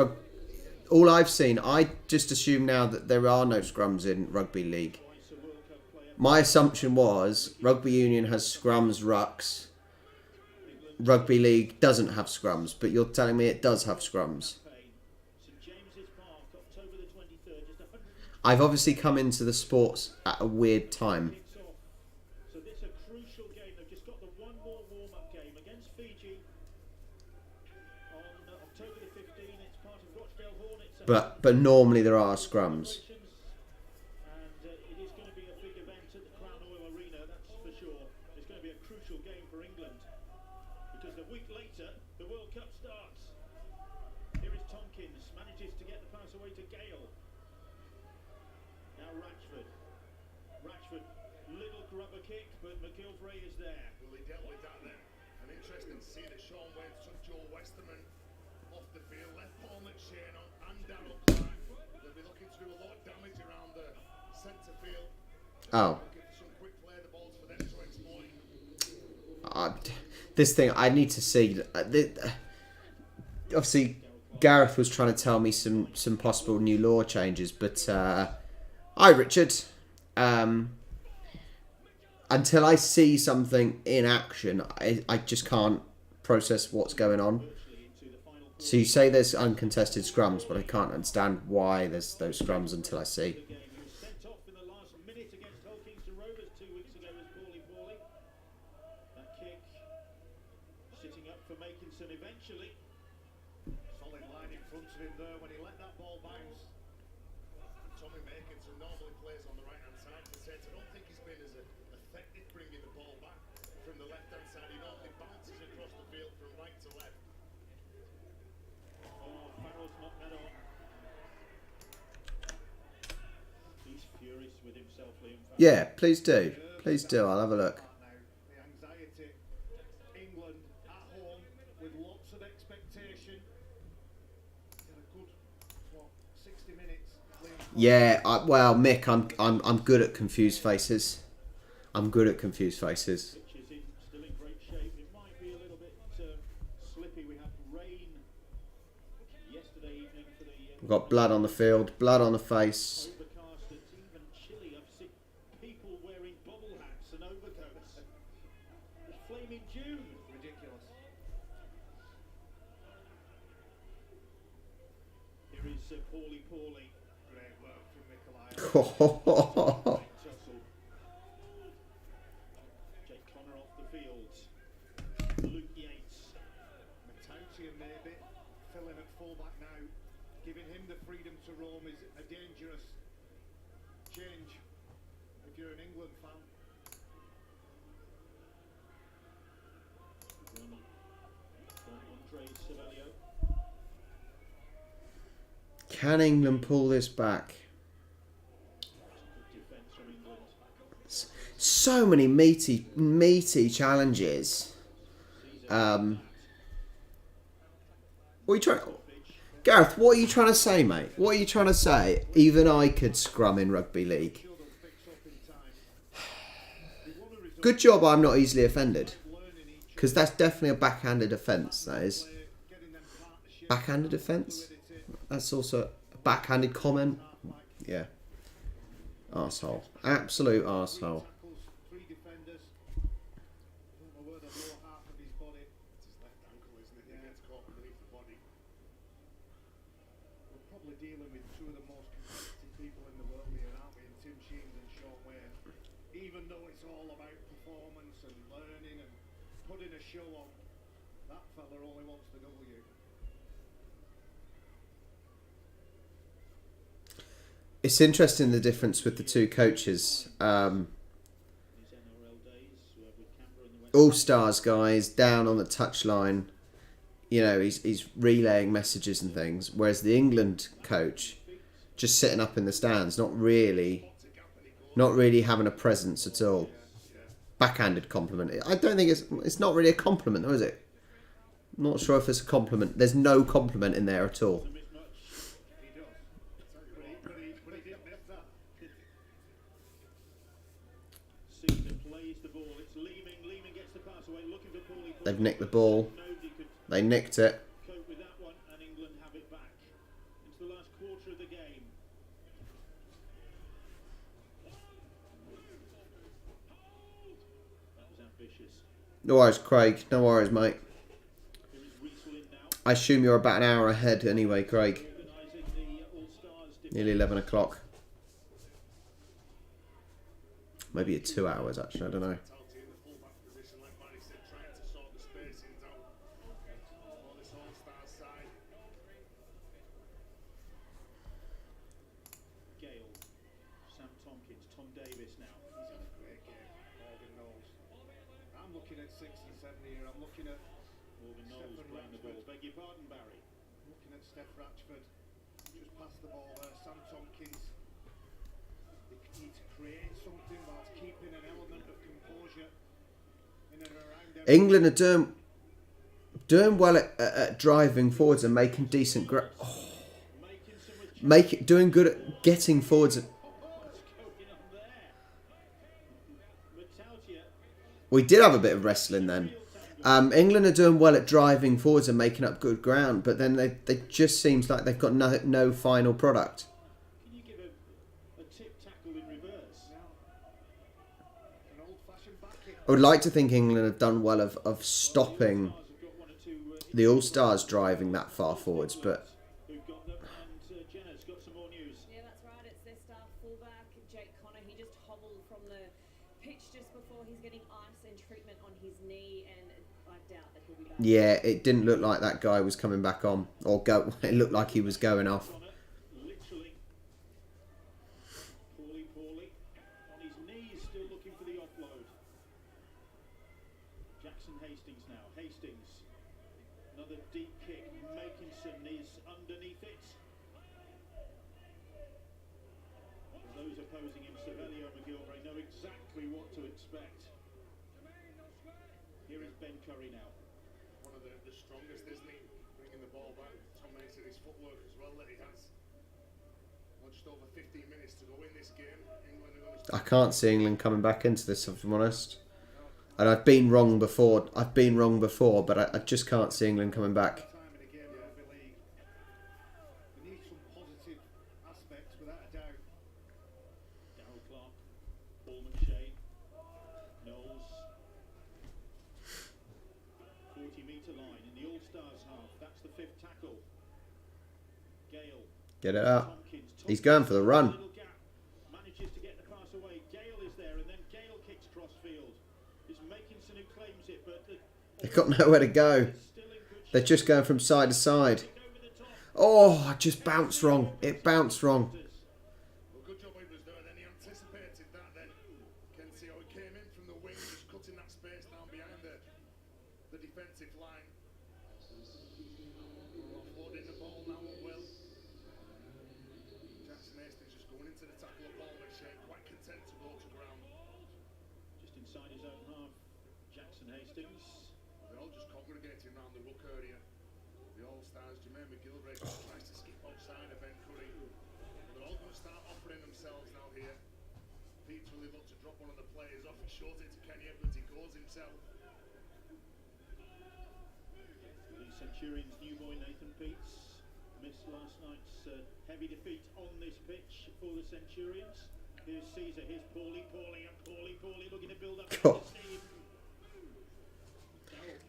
all I've seen, I just assume now that there are no scrums in rugby league. My assumption was rugby union has scrums, rucks. Rugby league doesn't have scrums, but you're telling me it does have scrums. I've obviously come into the sports at a weird time. So this a crucial game. They've just got the one more warm-up game against Fiji on October the 15th. It's part of Rochdale Hornets. But normally there are scrums. And it is going to be a big event at the Crown Oil Arena, that's for sure. It's going to be a crucial game for England. Because a week later, the World Cup starts. Here is Tompkins, manages to get the pass away to Gale. Now Ratchford, little grubber kick, but McGilvray is there. Well, he dealt with that then. And interesting to see that Sean Wayne took Joel Westerman off the field, left Paul McShane on and Darryl Clark. They'll be looking to do a lot of damage around the centre field. Oh. Looking for some quick play the balls for them to exploit. This thing, I need to see. Obviously, Gareth was trying to tell me some possible new law changes, but hi, Richard. Until I see something in action, I just can't process what's going on. So you say there's uncontested scrums, but I can't understand why there's those scrums until I see. Sent off in the last minute against Hull Kingston Rovers 2 weeks ago was Paulie. That kick sitting up for Makinson eventually. Solid line in front of him there when he let that ball bounce. And Tommy Makinson normally plays on the right hand side of the set. I don't think he's been as effective bringing the ball back from the left hand side. He normally bounces across the field from right to left. Oh, Farrell's knocked that on. He's furious with himself, Liam Farrell. Yeah, please do. Please do. I'll have a look. The anxiety. England at home with lots of expectation. In a good 60 minutes. Yeah, well, Mick, I'm good at confused faces. I'm good at confused faces. Pitch is still in great shape. It might be a little bit slippy. We had rain yesterday evening for the We've got blood on the field, blood on the face. overcast. It's even chilly. I've seen people wearing bubble hats and overcoats. It's flaming June. Ridiculous. Here is Paulie. Great work from Nikolai. Tussle. Jake Connor off the field. Luke Yates. Matautia maybe filling at fullback now. Giving him the freedom to roam is a dangerous change if you're an England fan. Andre Savelio. Can England pull this back? Good defence from England. So many meaty challenges. What are you trying? Gareth, what are you trying to say, mate? What are you trying to say? Even I could scrum in rugby league. Good job I'm not easily offended. Because that's definitely a backhanded offence, that is. Backhanded offence? That's also a backhanded comment. Yeah. Arsehole. Absolute arsehole. Three defenders. I don't know where the lower half of his body. It's his left ankle, isn't it? He gets caught underneath the body. We're probably dealing with two of the most competitive people in the world here, aren't we? In Tim Sheens and Sean Wayne. Even though it's all about performance and learning and putting a show on, that fella only wants the W. It's interesting the difference with the two coaches. His NRL days with Canberra and the West. All stars guys down on the touchline. You know, he's relaying messages and things. Whereas the England coach, just sitting up in the stands, not really having a presence at all. Backhanded compliment. I don't think it's not really a compliment, though, is it? I'm not sure if it's a compliment. There's no compliment in there at all. He does. But he didn't miss that. Caesar plays the ball. It's Leeming. Leeming gets the pass away, looking for Paulie. They've nicked the ball. Nobody could They nicked it. cope with that one, and England have it back. Into the last No worries, Craig. No worries, mate. Here is Riesel in now, I assume you're about an hour ahead anyway, Craig. organising the All-Stars defence. Nearly 11 o'clock. Maybe 2 hours, actually. I don't know. Mentality in the full-back position, like Barry said, trying to sort the spacings out for this All-Stars side. Gale, Sam Tompkins, Tom Davis now. He's had a great game, Morgan Knowles. I'm looking at 6 and 7 here. I'm looking at Morgan Knowles Stephen playing the ball. Ratchford. Beg your pardon, Barry. Looking at Steph Ratchford. Just past the ball there. Sam Tompkins. They need to create something whilst keeping an element of composure in and around them. England are doing well at driving forwards and making decent doing good at getting forwards. What's going on there? Matautia, We did have a bit of wrestling then. England are doing well at driving forwards and making up good ground, but then they just seems like they've got no final product. can you give a tip tackle in reverse? An old-fashioned back kick. I would like to think England have done well of stopping Stars have got one or two the All-Stars driving that far forwards, but who've got them, and Jenna's got some more news. Yeah, that's right. It's their star fullback, Jake Connor. He just hobbled from the pitch just before he's getting ice and treatment on his knee, and I doubt that he'll be back. yeah, it didn't look like that guy was coming back on, or go. It looked like he was going off. Connor, literally, poorly, on his knees, still looking for the offload. Jackson Hastings now. Hastings, another deep kick. Makinson is underneath it. And those opposing him, Savelio and McGilvray, know exactly what to expect. Here is Ben Curry now. One of the strongest, isn't he? Bringing the ball back. Tom Mason, his footwork as well that he has. Well, just over 15 minutes to go in this game. England are going to I can't see England coming back into this, if I'm honest. And I've been wrong before, but I just can't see England coming back. Time in a game of rugby league. They need some positive aspects, without a doubt. Darryl Clark, Paul McShane, Knowles. 40-metre line in the All-Stars half. That's the fifth tackle. Gale. Get it out. Tompkins. He's going for the run. Little gap. Manages to get the pass away. Gale is there, and then Gale kicks crossfield. It's Makinson who claims it, but They've got nowhere to go. still in good They're just going from side to side. shape over the top. Oh, it just bounced wrong. It bounced wrong. Well, good job he was there, then he anticipated that then. Can see how he came in from the wing, just cutting that space down behind the defensive line. Offloading the ball now at will. Jackson Hastings just going into the tackle of ball McShane, quite content to go to ground. Just inside his own half. Jackson Hastings. They're all just congregating around the ruck area. The All-Stars, Jermaine McGilvray just tries to skip outside of Ben Curry. They're all going to start offering themselves now here. Pete's really looked to drop one of the players off. He shows it to Kenny Edwards. He goes himself. The Centurions' new boy Nathan Peets missed last night's heavy defeat on this pitch for the Centurions. Here's Caesar, here's Paulie looking to build up Oh. the steam.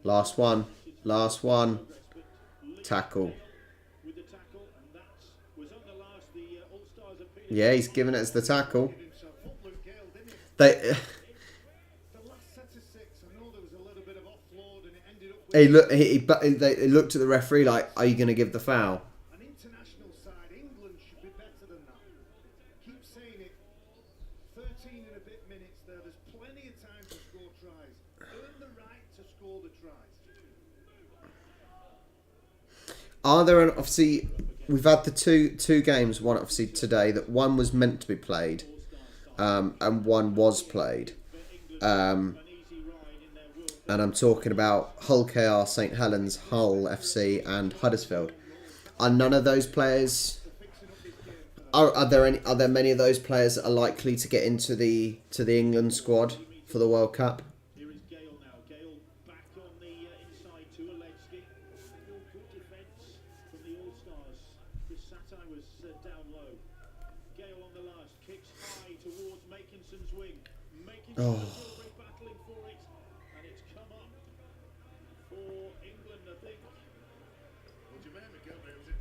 Last one. Last one. But Tackle. with the tackle, and that was on the last. The All-Stars appeared. Yeah, he's giving it as the tackle. Himself up, Luke Gale, didn't he? They, The last set of 6, I know there was a little bit of offload and it ended up with they looked at the referee like, "Are you going to give the foul?" an international side. England should be better than that. Keep saying it. 13 and a bit minutes there. There's plenty of time to score tries. Earn the right to score the tries. Are there obviously we've had the two games. One obviously today that one was meant to be played, and one was played. An easy ride in their world. And I'm talking about Hull KR, St Helens, Hull FC, and Huddersfield. Are none of those players? Are there many of those players that are likely to get into the England squad for the World Cup? Here is Gale now. Gale back on the inside to Alevski. Still good defence from the All-Stars. Chris Satai was down low. Gale on the last. Kicks high towards Makinson's wing. Makinson Oh. and Gilbert battling for it.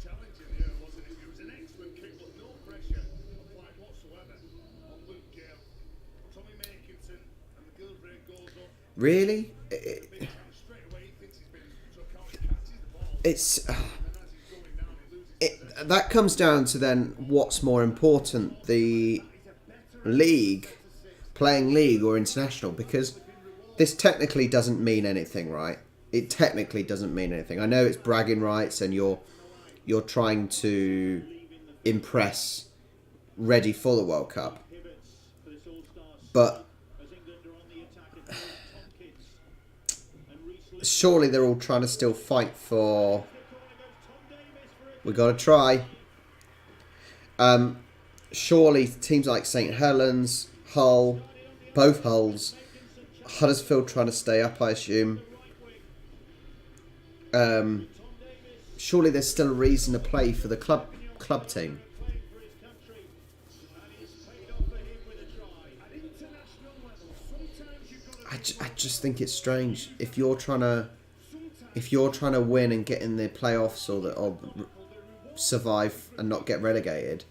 challenging here, wasn't it? It was an excellent kick, but no pressure applied whatsoever on Luke Gale. Tommy Makinson and the Gilbray goes up. Really? Big chance straight away. He thinks he's been took out. He catches the ball. It's And as he's going down, he loses that comes down to then what's more important, the league, playing league or international, because this technically doesn't mean anything, right? It technically doesn't mean anything. I know it's bragging rights and you're trying to impress ready for the World Cup, but surely they're all trying to still fight for. We got to try. Surely teams like St Helens, Hull, both Hulls, Huddersfield trying to stay up, I assume. Surely there's still a reason to play for the club team. I just think it's strange if you're trying to win and get in the playoffs or survive and not get relegated.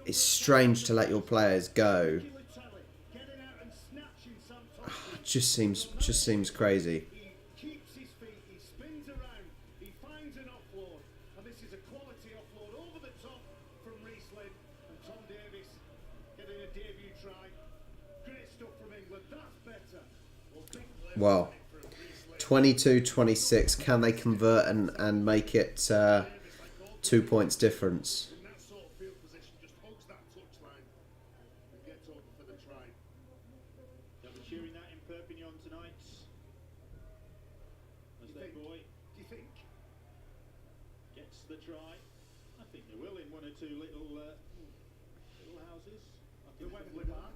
It's strange to let your players go. It just seems crazy. He keeps his feet, he spins around, he finds an offload, and this is a quality offload over the top from Riesling, and Tom Davis getting a debut try. Great stuff from England, that's better. Well, 22-26. Can they convert and make it 2 points difference? in that sort of field position, just hugs that touchline and gets over for the try. They'll be cheering that in Perpignan tonight. As their boy Do you think? gets the try. I think they will in one or two little houses. I The think Wembley they will. Bar?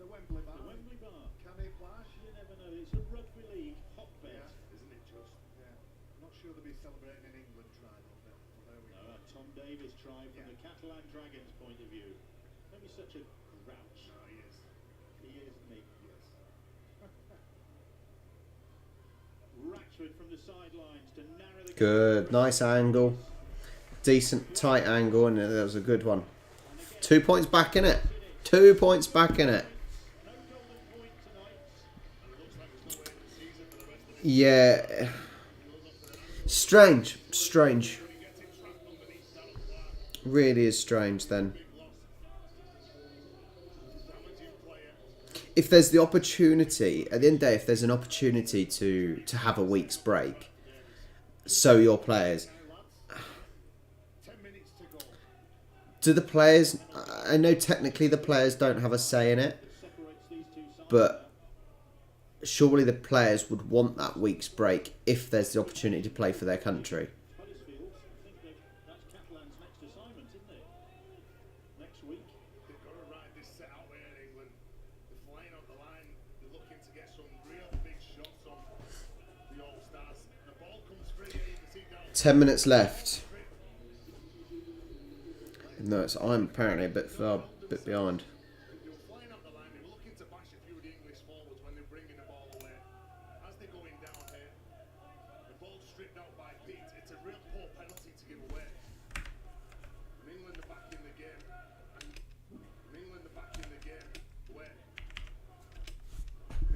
The Wembley Bar? The Wembley Bar. Canny Flash? You never know. It's a rugby league hotbed. Yeah. Isn't it just? Yeah. I'm not sure they'll be celebrating an England try, though. But there we go. Tom Davis try from Yeah. the Catalan Dragons' point of view. Don't be such a grouch. No, he is. He is, isn't he? Yes. Ratchford from the sidelines to narrow the Good, nice angle, decent tight angle, and that was a good one. 2 points back in it. 2 points back in it. Yeah. Strange. Really is strange then. If there's the opportunity, at the end of the day, if there's an opportunity to have a week's break, so your players... 10 minutes to go. Do the players... I know technically the players don't have a say in it, but surely the players would want that week's break if there's the opportunity to play for their country. Huddersfield, I think that's Catalan's next assignment, isn't it? Next week. They've got to ride this set out here in England. They're flying on the line. They're looking to get some real big shots on the All-Stars. The ball comes free here. You can see down 10 minutes left. No, I'm apparently a bit behind. They were flying up the line. They were looking to bash a few of the English forwards when they're bringing the ball away. As they're going down here, the ball's stripped out by Pete. It's a real poor penalty to give away. And England are back in the game. And England are back in the game. Where?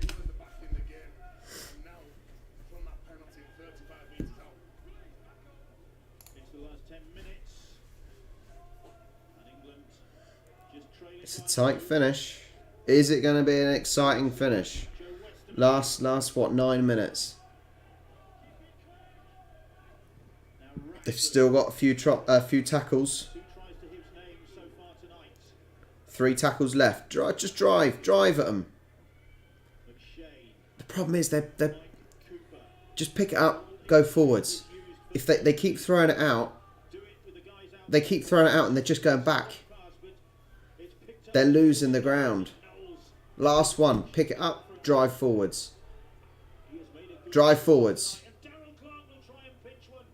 England are back in the game. And now, from that penalty, 35 metres out. It's the last 10 minutes. And England just trailing. It's a tight finish. Is it going to be an exciting finish? Last what, 9 minutes? They've still got a few tackles. Who tries to his name so far tonight? 3 tackles left. Just drive at them. McShane, The problem is they're Cooper. just pick it up, go forwards. If they keep throwing it out, Do it with the guys out they keep throwing it out and they're just going back. fast, but it's picked up. They're losing the ground. Knowles. Last one, pick it up, drive forwards. He has made a good Drive forwards. and Darryl Clark will try and pitch one.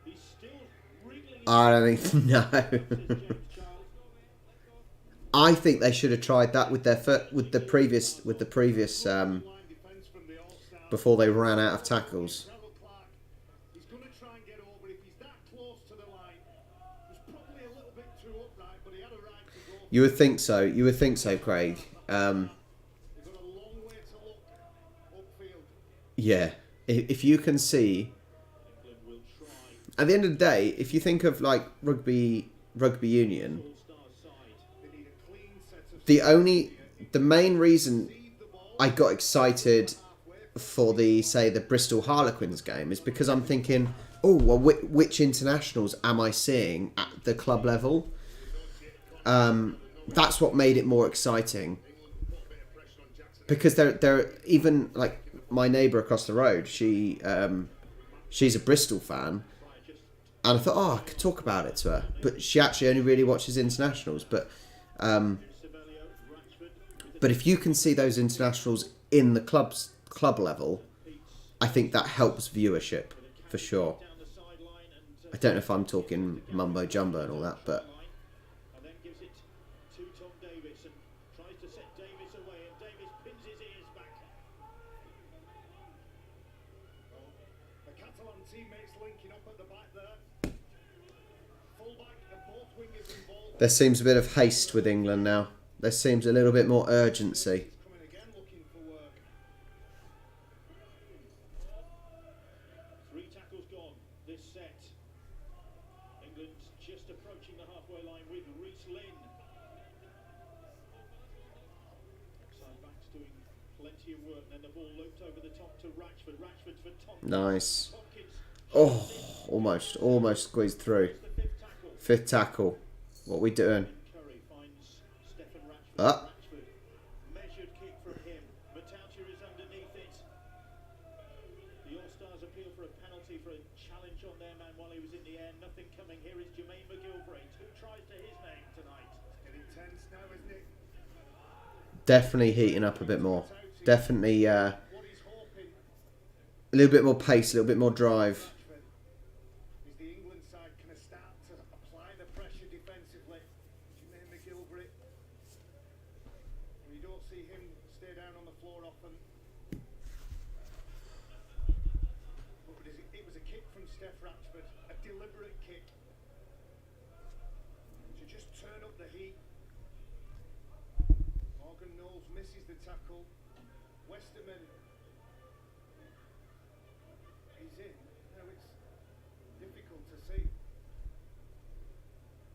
He's still wriggling. I don't think no. James Charles. I think they should have tried that with their with the previous Line defence from the All-Stars. before they ran out of tackles. Darryl Clark, he's going to try and get over. If he's You would think so. You would think so, Craig. We've got a long way to look upfield. Yeah. If you can see, England will try. at the end of the day, if you think of like rugby union, All-star side. They need a clean set of the main reason I got excited for the Bristol Harlequins game is because I'm thinking, oh, well, which internationals am I seeing at the club level? That's what made it more exciting. Because they're even like my neighbour across the road. She's a Bristol fan, and I thought, oh, I could talk about it to her. But she actually only really watches internationals. But if you can see those internationals in the club level, I think that helps viewership for sure. Down the sideline and I don't know if I'm talking mumbo jumbo and all that, but and then gives it to Tom Davis and tries to set Davis away, and Davis pins his ears back. The Catalan teammates linking up at the back there. Fullback and both wingers involved. there seems a bit of haste with England now. There seems a little bit more urgency. Coming again looking for work. 3 tackles gone this set. England's just approaching the halfway line with Reece Lynn. Side backs doing plenty of work. Then the ball looped over the top to Ratchford. Ratchford for Tompkins. Nice. Tompkins Oh, almost squeezed through. the 5th tackle. 5th tackle. What we doing? Curry finds Stephen Ratchford. Ah. Ratchford. Measured kick from him. Matautia is underneath it. The All-Stars appeal for a penalty for a challenge on their man while he was in the air. Nothing coming. Here is Jermaine McGilvray. 2 tries to his name tonight. Getting tense now, isn't it? Definitely heating up a bit more. Definitely What he's hoping a little bit more pace, a little bit more drive. is the England side can start to apply the pressure defensively. Jermaine McGilvray. You don't see him stay down on the floor often. But it was a kick from Steph Ratchford, a deliberate kick to just turn up the heat. Morgan Knowles misses the tackle. Westerman. He's in. Now it's difficult to see.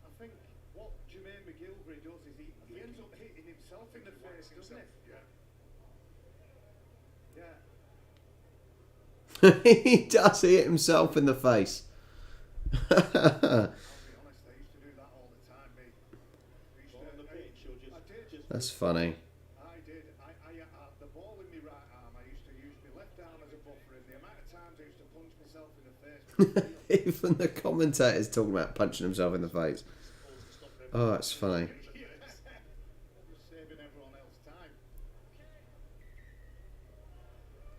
I think what Jermaine McGilvray does is he ends up hitting himself in the face, doesn't he? Yeah. He does hit himself in the face. I'll be honest, I used to do that all the time, mate. I used On the pitch or just, I did. That's funny. I did. The ball in my right arm, I used to use my left arm as a buffer, and the amount of times I used to punch myself in the face. Even the commentator's talking about punching himself in the face. Oh, that's funny. Just saving everyone else's time.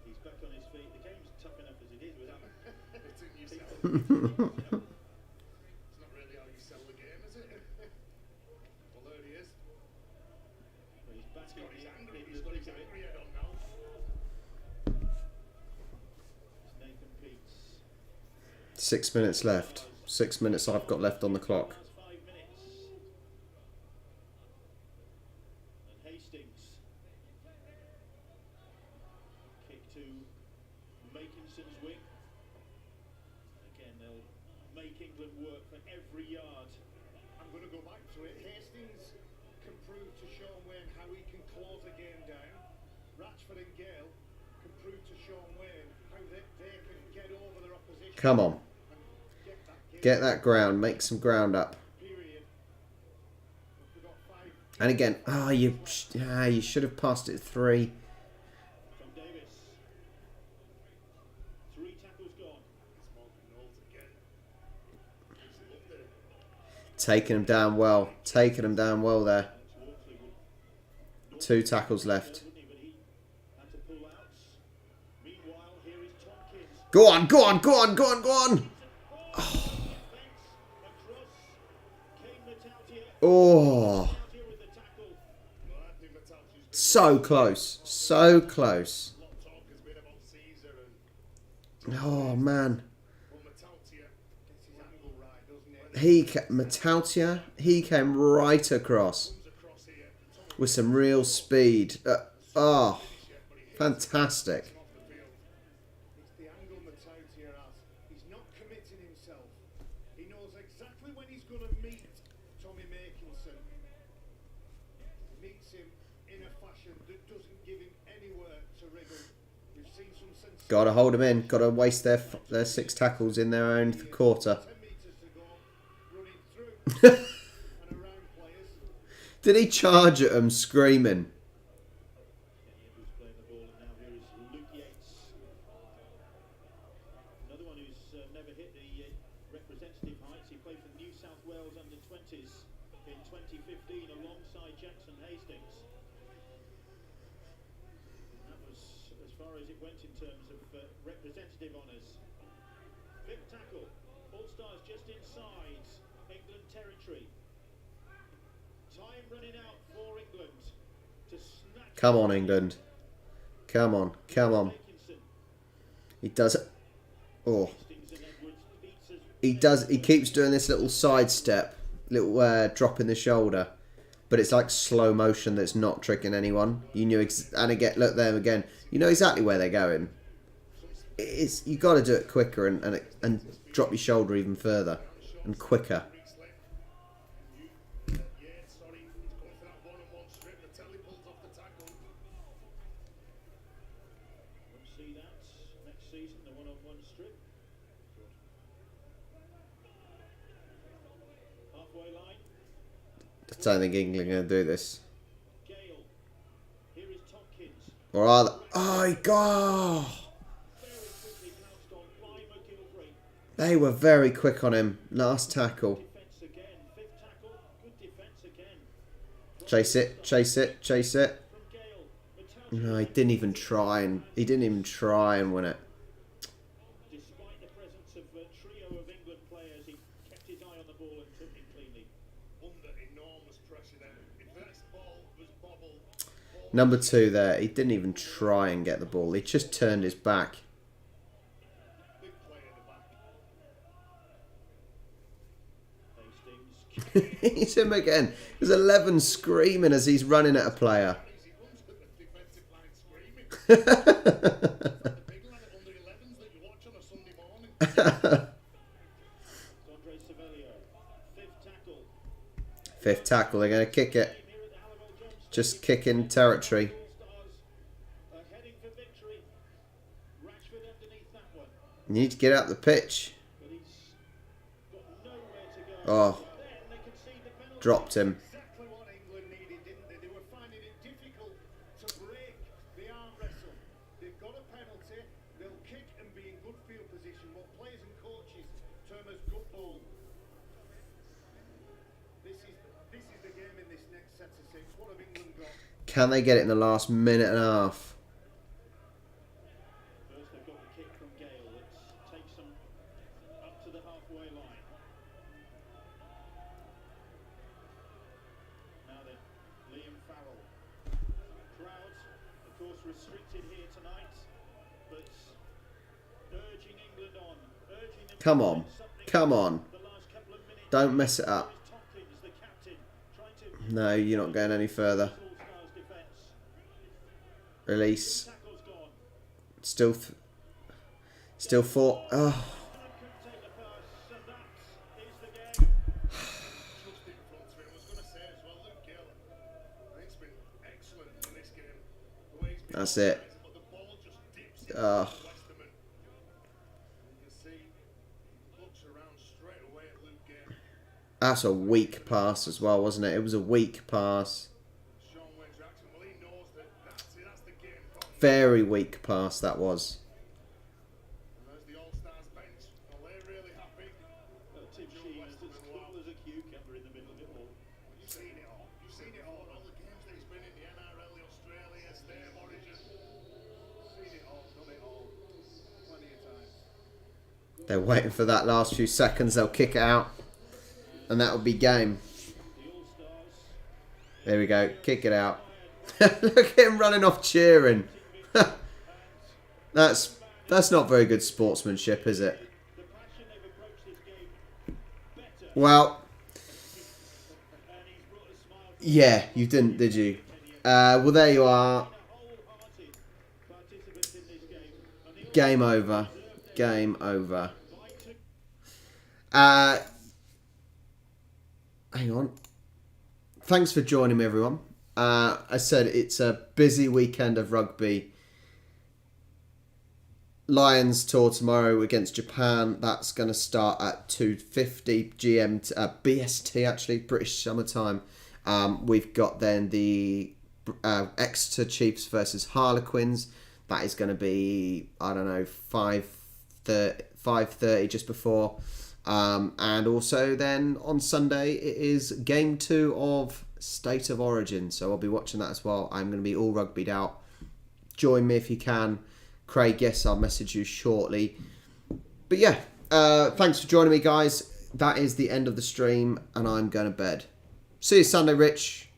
he's back on his feet. The game's tough enough as it is without Hitting yourself. It's not really how you sell the game, is it? Well, there he is. But he's back in He's the angry. in He's the got his thick of it. angry head on now. It's Nathan Peets. 6 minutes left. 6 minutes I've got left on the clock. Last 5 minutes. And Hastings. Kick to Makinson's wing. Again, they'll make England work for every yard. I'm going to go back to it. Hastings can prove to Sean Wayne how he can close a game down. Ratchford and Gale can prove to Sean Wayne how they can get over their opposition. Come on. And get that game Get that ground. Make some ground up. period. We've got 5. And again, you should have passed it 3. From Davis. 3 tackles gone. It's Morgan Knowles again. He's loved it. Taking him down well. Taking him down well there. Walkley would 2 tackles left. wouldn't he? But he had to pull out. Meanwhile, here is Tompkins. Go on, go on, go on, go on, go on. Across. Kane Matautia. Oh, Matautia with the tackle. Well, I think Matautia's been so close. So close. a lot of talk has been about Caesar and Oh, man. well, Matautia gets his angle right, doesn't he? Matautia, he came right across. Comes with some real speed. Oh, fantastic. off the field. It's the angle Matautia has. He's not committing himself. He knows exactly when he's going to meet Tommy Makinson. He meets him in a fashion that doesn't give him anywhere to wriggle. We've seen some sense. Got to hold them in. Got to waste their 6 tackles in their own quarter. 10 metres to go, running through and around players. Did he charge at them screaming? Who's playing the ball, and now here is Luke Yates. Another one who's never hit the representative heights. He played for New South Wales under-20s in 2015 alongside Jackson Hastings. That was as far as it went in terms of representative honours. Fifth tackle. All-Stars just inside England territory. Time running out for England to snatch. Come on, England. Come on. Come on. He does it. Oh. He does. He keeps doing this little sidestep, little drop in the shoulder, but it's like slow motion that's not tricking anyone. You knew, and again, look there again. You know exactly where they're going. It's you got to do it quicker and drop your shoulder even further and quicker. Yeah, sorry, he's going for that one-on-one strip. The telly pulls off the tackle. We'll see that next season, the one-on-one strip. Halfway line. I don't think England are going to do this. Gale. Here is Tompkins. Or are they? Oh, God. Very quickly pounced on by McGilvray. They were very quick on him. Last tackle. Defence again. Fifth tackle. Good defence again. Chase it. Chase it. Chase it. From Gale. Matautia. No, he didn't even try and win it. Despite the presence of a trio of England players, he kept his eye on the ball and took it cleanly. Under enormous pressure there. If that ball was bobbled, Number 2 there. He didn't even try and get the ball. He just turned his back. big play in the back. Hastings. He's him again. There's 11 screaming as he's running at a player. He runs at the defensive line screaming. The big lad at under 11s that you watch on a Sunday morning. Andre Savelio. Fifth tackle. 5th tackle. They're going to kick it. Here at the Hallowell Jones. Just kicking territory. All-Stars are heading for victory. Rashford underneath that one. You need to get out the pitch. But he's got nowhere to go. Oh, Then they concede the penalty. dropped him. Exactly what England needed, didn't they? They were finding it difficult to break the arm wrestle. They've got a penalty. They'll kick and be in good field position. What players and coaches term as good ball. This is the game in this next set of 6. What have England got? Can they get it in the last minute and a half? First they've got the kick from Gale that takes them up to the halfway line. Now then, Liam Farrell. Crowds, of course, restricted here tonight, but urging England on, urging them Come to on. win something Come on. the last couple of minutes. Don't mess it up. Here's Tompkins, the captain, trying to No, you're not going any further. All-Stars defence. Release. Tackle's gone. Still 4. Oh. Couldn't take the pass, and that is the game. Just in front of him. I was going to say as well, Luke Gill. I think it's been excellent in this game. The way he's been That's it. organising, but the ball just dips in Oh. Westerman. You can see he looks around straight away at Luke Gill. That's a weak pass as well, wasn't it? It was a weak pass. Sean Wayne Jackson, well, he knows that that's the game. Very weak pass that was. And there's the All-Stars bench. Well, they're really happy. Tim Sheehan is as cool as a cucumber in the middle of it all. You've seen it all. You've seen it all. All the games that he's been in, the NRL, the Australia, State of Origin. Seen it all, done it all. Plenty of times. They're waiting for that last few seconds. They'll kick it out. And that will be game. The All-Stars There we go. Kick it out. Look at him running off cheering. That's not very good sportsmanship, is it? the passion they've approached this game better, Well, and he's brought a smile to yeah, you didn't, did you? Well, there you are. wholehearted participants in this game. And the Game over. Game over. Hang on. Thanks for joining me, everyone. I said it's a busy weekend of rugby. Lions tour tomorrow against Japan. That's going to start at 2:50 GMT, BST actually, British Summer Time. We've got then the Exeter Chiefs versus Harlequins. That is going to be, I don't know, 5:30 just before. And also then on Sunday it is game 2 of State of Origin. So I'll be watching that as well. I'm going to be all rugbyed out. Join me if you can. Craig, yes, I'll message you shortly. But yeah, thanks for joining me, guys. That is the end of the stream, and I'm going to bed. See you Sunday, Rich.